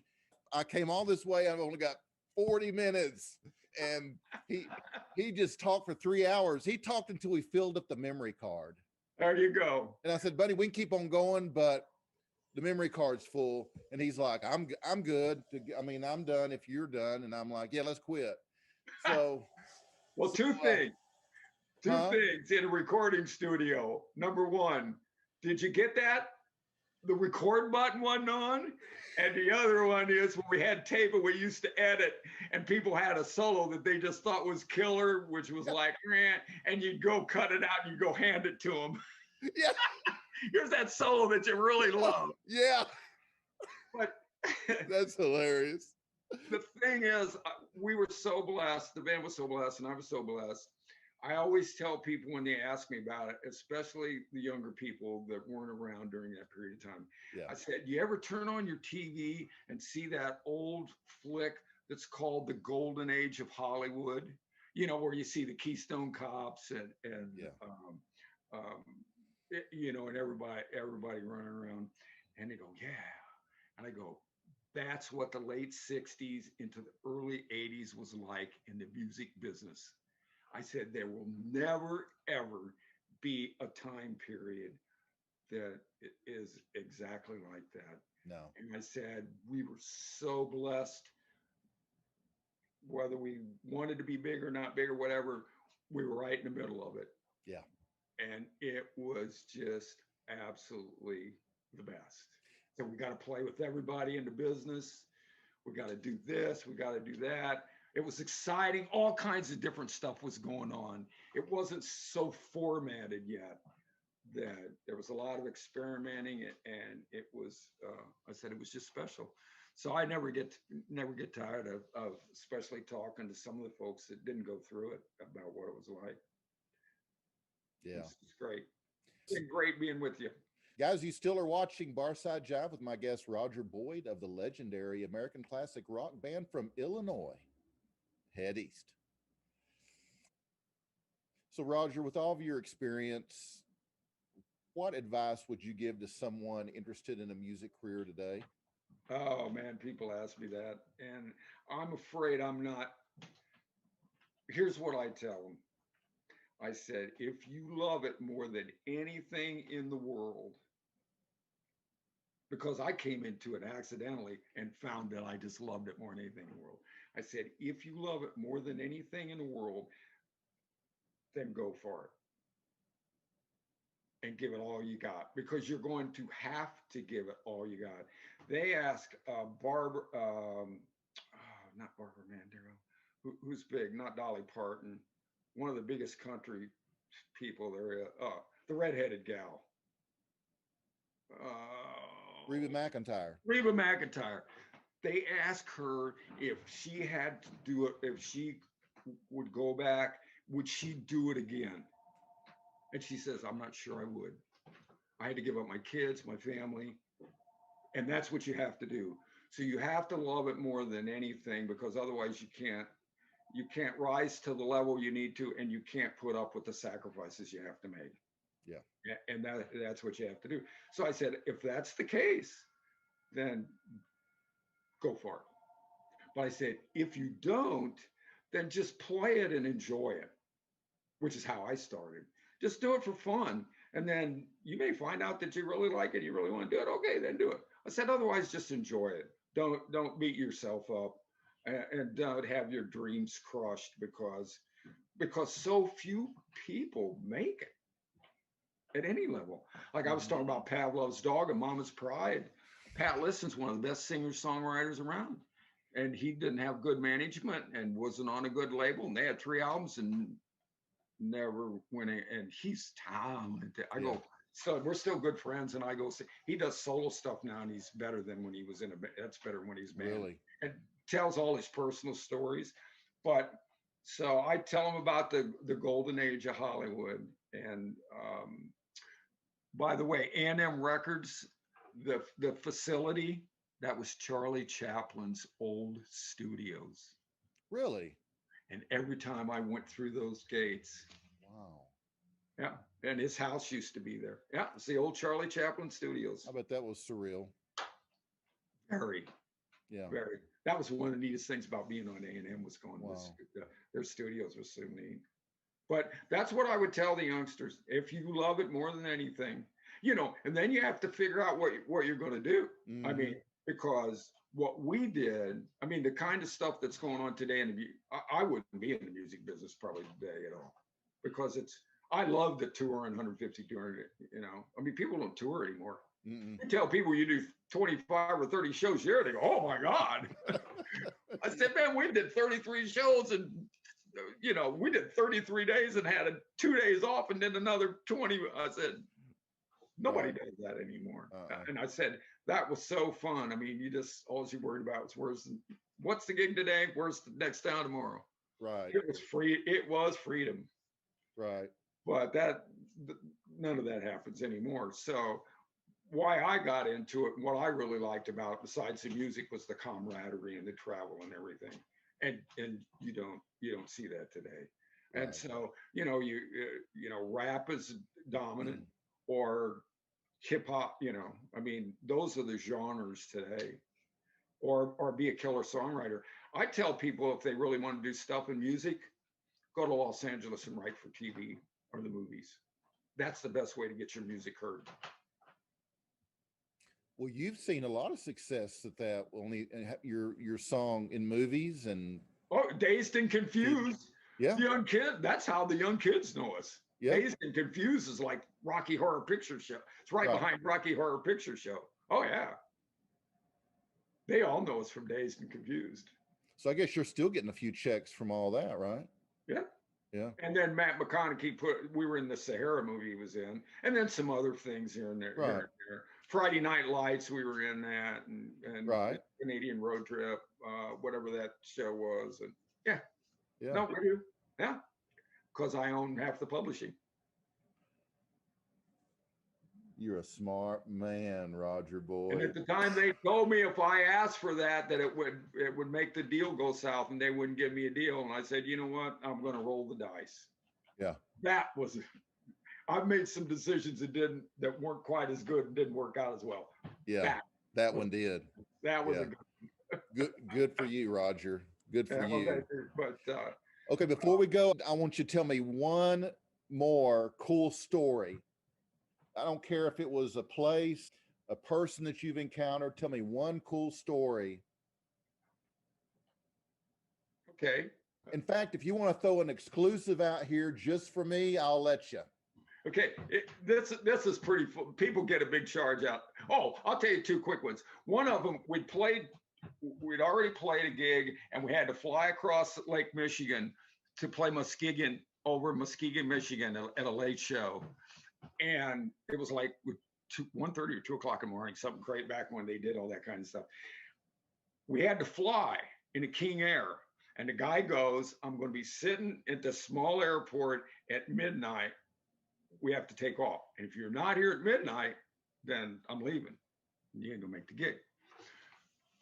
[SPEAKER 1] I came all this way. I've only got 40 minutes. And he just talked for 3 hours. He talked until we filled up the memory card.
[SPEAKER 3] There you go.
[SPEAKER 1] And I said, buddy, we can keep on going, but the memory card's full. And he's like, I'm good. I'm done if you're done. And I'm like, yeah, let's quit. So,
[SPEAKER 3] well, two things in a recording studio. Number one, did you get that? The record button wasn't on. And the other one is, when we had tape and we used to edit, and people had a solo that they just thought was killer, which was like, and you'd go cut it out and you'd go hand it to them.
[SPEAKER 1] Yeah.
[SPEAKER 3] Here's that solo that you really love.
[SPEAKER 1] Yeah.
[SPEAKER 3] But
[SPEAKER 1] that's hilarious.
[SPEAKER 3] The thing is, we were so blessed. The band was so blessed, and I was so blessed. I always tell people when they ask me about it, especially the younger people that weren't around during that period of time.
[SPEAKER 1] Yeah.
[SPEAKER 3] I said, you ever turn on your TV and see that old flick that's called The Golden Age of Hollywood? Where you see the Keystone Cops and and everybody running around. And they go, yeah. And I go, that's what the late 60s into the early 80s was like in the music business. I said, there will never, ever be a time period that is exactly like that.
[SPEAKER 1] No.
[SPEAKER 3] And I said, we were so blessed, whether we wanted to be big or not big or whatever, we were right in the middle of it.
[SPEAKER 1] Yeah.
[SPEAKER 3] And it was just absolutely the best. So we got to play with everybody in the business. We got to do this, we got to do that. It was exciting. All kinds of different stuff was going on. It wasn't so formatted yet. That there was a lot of experimenting, and it was. I said it was just special. So I never get tired of especially talking to some of the folks that didn't go through it about what it was like.
[SPEAKER 1] Yeah,
[SPEAKER 3] it's great. It's been great being with you.
[SPEAKER 1] Guys, you still are watching Barside Jive with my guest Roger Boyd of the legendary American classic rock band from Illinois. Head east. So Roger, with all of your experience, what advice would you give to someone interested in a music career today?
[SPEAKER 3] Oh man, people ask me that, and I'm afraid I'm not. Here's what I tell them. I said, if you love it more than anything in the world, because I came into it accidentally and found that I just loved it more than anything in the world. I said, if you love it more than anything in the world, then go for it. and give it all you got, because you're going to have to give it all you got. They ask Barbara, not Barbara Mandela, who's big, not Dolly Parton, one of the biggest country people there, the redheaded gal.
[SPEAKER 1] Reba McEntire.
[SPEAKER 3] Reba McEntire. They ask her if she had to do it, if she would go back, would she do it again? And she says, I'm not sure I would. I had to give up my kids, my family, and that's what you have to do. So you have to love it more than anything, because otherwise you can't rise to the level you need to, and you can't put up with the sacrifices you have to make.
[SPEAKER 1] Yeah.
[SPEAKER 3] And that's what you have to do. So I said, if that's the case, then go for it. But I said, if you don't, then just play it and enjoy it, which is how I started. Just do it for fun. And then you may find out that you really like it, you really want to do it. Okay, then do it. I said, otherwise, just enjoy it. Don't beat yourself up, and don't have your dreams crushed because so few people make it at any level. Like I was talking about Pavlov's Dog and Mama's Pride. Pat Liston's one of the best singers-songwriters around. And he didn't have good management and wasn't on a good label. And they had 3 albums and never went in. And he's talented. I go, so we're still good friends. And I go, see, he does solo stuff now, and he's better than when he was in a band. That's better when he's band.
[SPEAKER 1] Really?
[SPEAKER 3] And tells all his personal stories. But so I tell him about the golden age of Hollywood. And by the way, A&M Records, the facility, that was Charlie Chaplin's old studios.
[SPEAKER 1] Really?
[SPEAKER 3] And every time I went through those gates.
[SPEAKER 1] Wow.
[SPEAKER 3] Yeah. And his house used to be there. Yeah. It's the old Charlie Chaplin studios.
[SPEAKER 1] I bet that was surreal.
[SPEAKER 3] Very.
[SPEAKER 1] Yeah.
[SPEAKER 3] Very. That was one of the neatest things about being on A&M, was going
[SPEAKER 1] Wow.
[SPEAKER 3] to their studios was so neat. But that's what I would tell the youngsters. If you love it more than anything, and then you have to figure out what you're going to do.
[SPEAKER 1] Mm-hmm.
[SPEAKER 3] I mean, because what we did, I mean, the kind of stuff that's going on today I wouldn't be in the music business probably today at all, because I love the tour and 150 touring, I mean, people don't tour anymore. You tell people you do 25 or 30 shows a year, they go, oh my God. I said, man, we did 33 shows and, we did 33 days and had 2 days off and then another 20. I said, nobody does that anymore. And I said, that was so fun. I mean, all you worried about was what's the gig today? Where's the next town tomorrow?
[SPEAKER 1] Right.
[SPEAKER 3] It was free. It was freedom.
[SPEAKER 1] Right.
[SPEAKER 3] But none of that happens anymore. So why I got into it, and what I really liked about it, besides the music, was the camaraderie and the travel and everything. And you don't see that today.
[SPEAKER 1] Right.
[SPEAKER 3] And so, rap is dominant, or hip hop, I mean, those are the genres today, or be a killer songwriter. I tell people, if they really want to do stuff in music, go to Los Angeles and write for TV or the movies. That's the best way to get your music heard.
[SPEAKER 1] Well, you've seen a lot of success at that. Only your song in movies and
[SPEAKER 3] Dazed and Confused.
[SPEAKER 1] Yeah.
[SPEAKER 3] Young kid. That's how the young kids know us.
[SPEAKER 1] Yeah.
[SPEAKER 3] Dazed and Confused is like Rocky Horror Picture Show. It's right behind Rocky Horror Picture Show. Oh yeah. They all know us from Dazed and Confused.
[SPEAKER 1] So I guess you're still getting a few checks from all that, right?
[SPEAKER 3] Yeah.
[SPEAKER 1] Yeah.
[SPEAKER 3] And then Matt McConaughey we were in the Sahara movie he was in, and then some other things here and there.
[SPEAKER 1] Right.
[SPEAKER 3] Here and there. Friday Night Lights, we were in that, and
[SPEAKER 1] right.
[SPEAKER 3] Canadian Road Trip, whatever that show was. And yeah.
[SPEAKER 1] No,
[SPEAKER 3] we do. Yeah. Because I own half the publishing.
[SPEAKER 1] You're a smart man, Roger boy.
[SPEAKER 3] And at the time, they told me if I asked for that it would make the deal go south, and they wouldn't give me a deal. And I said, you know what? I'm going to roll the dice.
[SPEAKER 1] Yeah.
[SPEAKER 3] That was. I've made some decisions that weren't quite as good and didn't work out as well.
[SPEAKER 1] Yeah. That one did.
[SPEAKER 3] That was
[SPEAKER 1] a good for you, Roger. Good for you.
[SPEAKER 3] But
[SPEAKER 1] okay, before we go, I want you to tell me one more cool story. I don't care if it was a place, a person that you've encountered. Tell me one cool story.
[SPEAKER 3] Okay.
[SPEAKER 1] In fact, if you want to throw an exclusive out here just for me, I'll let you.
[SPEAKER 3] Okay, this is pretty fun. People get a big charge out. Oh, I'll tell you two quick ones. One of them, we'd already played a gig, and we had to fly across Lake Michigan to play Muskegon, Michigan, at a late show, and it was like 1:30 or 2 o'clock in the morning, something great back when they did all that kind of stuff. We had to fly in a King Air, and the guy goes, "I'm going to be sitting at the small airport at midnight. We have to take off. And if you're not here at midnight, then I'm leaving. You ain't gonna make the gig."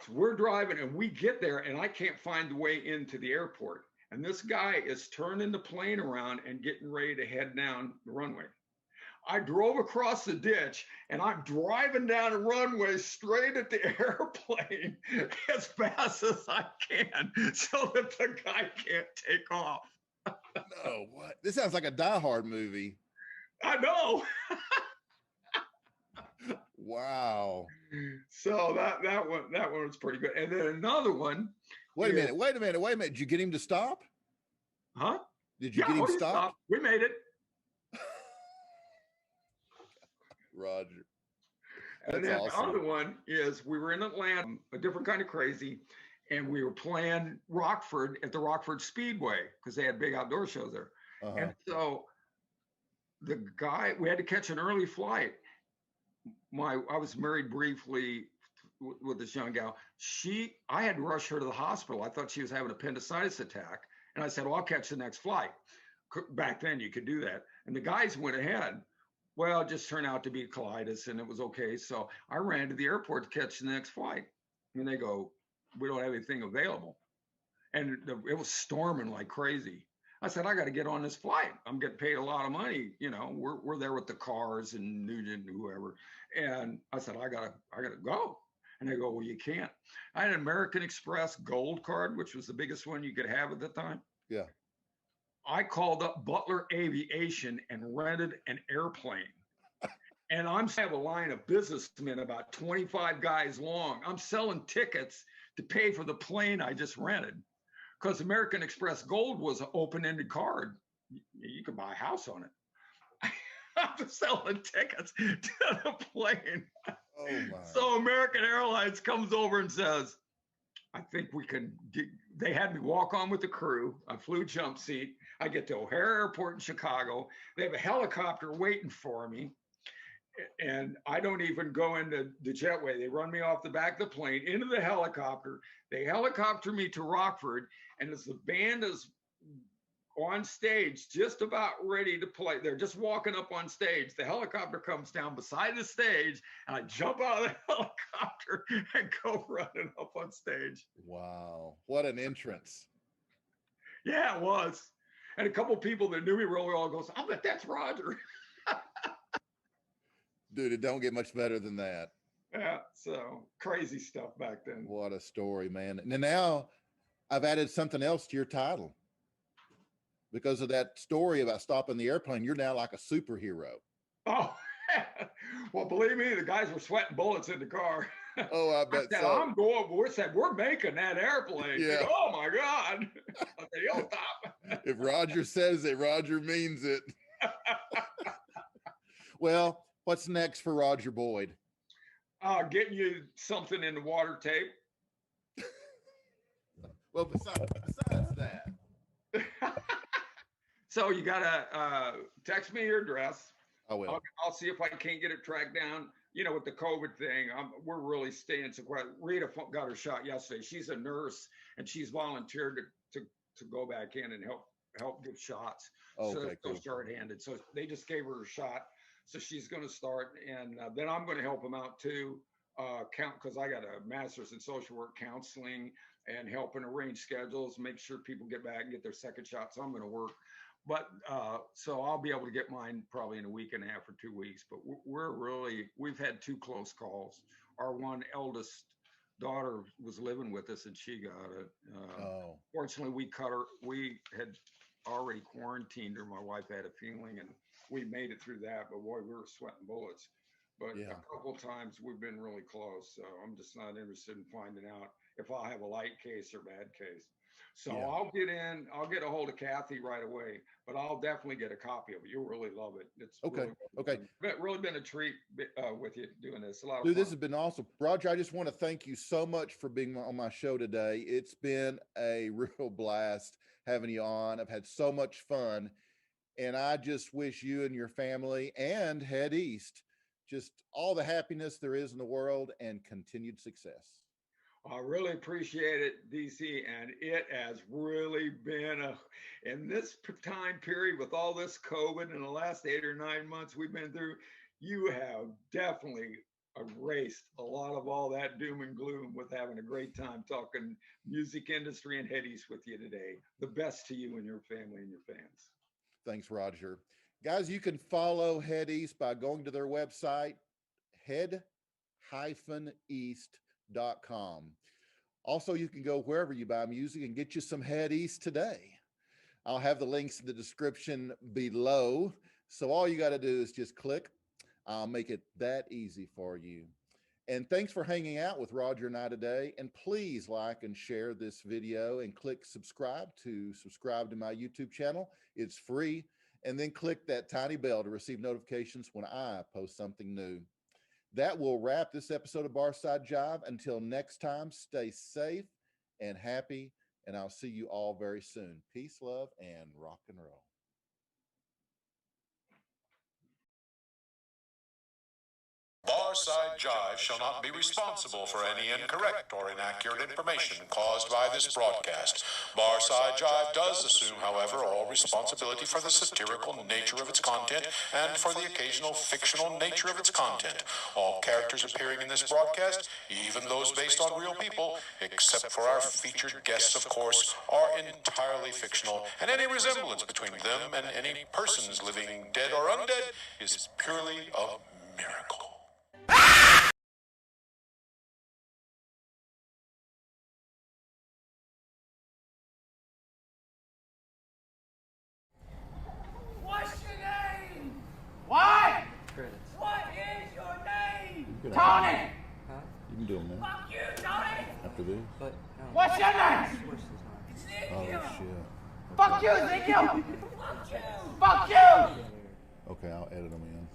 [SPEAKER 3] So we're driving and we get there and I can't find the way into the airport. And this guy is turning the plane around and getting ready to head down the runway. I drove across the ditch and I'm driving down the runway straight at the airplane as fast as I can so that the guy can't take off.
[SPEAKER 1] No, what? This sounds like a Die Hard movie.
[SPEAKER 3] I know.
[SPEAKER 1] Wow.
[SPEAKER 3] So that one was pretty good. And then another one.
[SPEAKER 1] Wait a minute. Did you get him to stop?
[SPEAKER 3] Huh?
[SPEAKER 1] Did you get him to stop?
[SPEAKER 3] We made it.
[SPEAKER 1] Roger.
[SPEAKER 3] And then awesome. The other one is we were in Atlanta, a different kind of crazy, and we were playing Rockford at the Rockford Speedway because they had big outdoor shows there. And so the guy, we had to catch an early flight. I was married briefly with this young gal. I had to rush her to the hospital. I thought she was having an appendicitis attack. And I said, well, I'll catch the next flight. Back then you could do that. And the guys went ahead. Well, it just turned out to be colitis and it was okay. So I ran to the airport to catch the next flight. And they go, we don't have anything available. And it was storming like crazy. I said, I got to get on this flight. I'm getting paid a lot of money. You know, we're there with the cars and Nugent and whoever. And I said, I gotta go. And they go, well, you can't. I had an American Express Gold card, which was the biggest one you could have at the time.
[SPEAKER 1] Yeah.
[SPEAKER 3] I called up Butler Aviation and rented an airplane. And I have a line of businessmen, about 25 guys long. I'm selling tickets to pay for the plane I just rented. Because American Express Gold was an open-ended card. You could buy a house on it. I'm selling tickets to the plane.
[SPEAKER 1] Oh my.
[SPEAKER 3] So American Airlines comes over and says, I think we can they had me walk on with the crew. I flew jump seat. I get to O'Hare Airport in Chicago. They have a helicopter waiting for me. And I don't even go into the jetway. They run me off the back of the plane into the helicopter. They helicopter me to Rockford. And as the band is on stage, just about ready to play, they're just walking up on stage. The helicopter comes down beside the stage, and I jump out of the helicopter and go running up on stage.
[SPEAKER 1] Wow. What an entrance.
[SPEAKER 3] Yeah, it was. And a couple people that knew me really well goes, I bet that's Roger.
[SPEAKER 1] Dude, it don't get much better than that.
[SPEAKER 3] Yeah, so crazy stuff back then.
[SPEAKER 1] What a story, man. And now I've added something else to your title. Because of that story about stopping the airplane, you're now like a superhero.
[SPEAKER 3] Oh, well, believe me, the guys were sweating bullets in the car.
[SPEAKER 1] Oh, I bet
[SPEAKER 3] I said,
[SPEAKER 1] so.
[SPEAKER 3] I'm going, we're making that airplane.
[SPEAKER 1] Yeah.
[SPEAKER 3] Go, oh my God. I said, you'll stop.
[SPEAKER 1] If Roger says it, Roger means it. Well, what's next for Roger Boyd?
[SPEAKER 3] Getting you something in the water tape.
[SPEAKER 1] Well, besides that.
[SPEAKER 3] So you gotta text me your address.
[SPEAKER 1] I will.
[SPEAKER 3] I'll see if I can't get it tracked down. You know, with the COVID thing, we're really staying so quiet. Rita got her shot yesterday. She's a nurse and she's volunteered to go back in and help give shots.
[SPEAKER 1] Okay,
[SPEAKER 3] so
[SPEAKER 1] cool.
[SPEAKER 3] short-handed. So they just gave her a shot. So she's going to start, and then I'm going to help them out too. Because I got a master's in social work counseling and helping arrange schedules, make sure people get back and get their second shot. So I'm going to work. But so I'll be able to get mine probably in a week and a half or 2 weeks. But we've had 2 close calls. Our one eldest daughter was living with us and she got it. Fortunately, we had already quarantined her. My wife had a feeling and we made it through that. But boy, we were sweating bullets. But a couple of times we've been really close. So I'm just not interested in finding out if I'll have a light case or bad case. So
[SPEAKER 1] Yeah.
[SPEAKER 3] I'll get a hold of Kathy right away, but I'll definitely get a copy of it. You'll really love it. It's
[SPEAKER 1] Okay. Okay.
[SPEAKER 3] really been a treat with you doing this. A lot of
[SPEAKER 1] Dude,
[SPEAKER 3] fun.
[SPEAKER 1] this has been awesome. Roger, I just want to thank you so much for being on my show today. It's been a real blast having you on. I've had so much fun, and I just wish you and your family and Head East just all the happiness there is in the world and continued success.
[SPEAKER 3] I really appreciate it, DC, and it has really been in this time period with all this COVID in the last 8 or 9 months we've been through, you have definitely erased a lot of all that doom and gloom with having a great time talking music industry and Head East with you today. The best to you and your family and your fans.
[SPEAKER 1] Thanks, Roger. Guys, you can follow Head East by going to their website, head-east.com. Also, you can go wherever you buy music and get you some Head East today. I'll have the links in the description below. So all you got to do is just click. I'll make it that easy for you. And thanks for hanging out with Roger and I today. And please like and share this video and click subscribe to my YouTube channel. It's free. And then click that tiny bell to receive notifications when I post something new. That will wrap this episode of Barside Jive. Until next time, stay safe and happy, and I'll see you all very soon. Peace, love, and rock and roll.
[SPEAKER 15] Barside Jive shall not be responsible for any incorrect or inaccurate information caused by this broadcast. Barside Jive does assume, however, all responsibility for the satirical nature of its content and for the occasional fictional nature of its content. All characters appearing in this broadcast, even those based on real people, except for our featured guests, of course, are entirely fictional, and any resemblance between them and any persons living dead or undead is purely a miracle.
[SPEAKER 16] What's your name? What?
[SPEAKER 2] Credits.
[SPEAKER 16] What is your name?
[SPEAKER 1] You can
[SPEAKER 16] Tony!
[SPEAKER 2] Huh?
[SPEAKER 1] You can do them now.
[SPEAKER 16] Fuck you, Tony!
[SPEAKER 1] After this?
[SPEAKER 2] But no.
[SPEAKER 16] What's your name?
[SPEAKER 2] Of course it's not.
[SPEAKER 1] Oh,
[SPEAKER 16] Ezekiel!
[SPEAKER 1] shit.
[SPEAKER 16] Fuck you, Ezekiel! Fuck you! Fuck you!
[SPEAKER 1] Okay, I'll edit them in.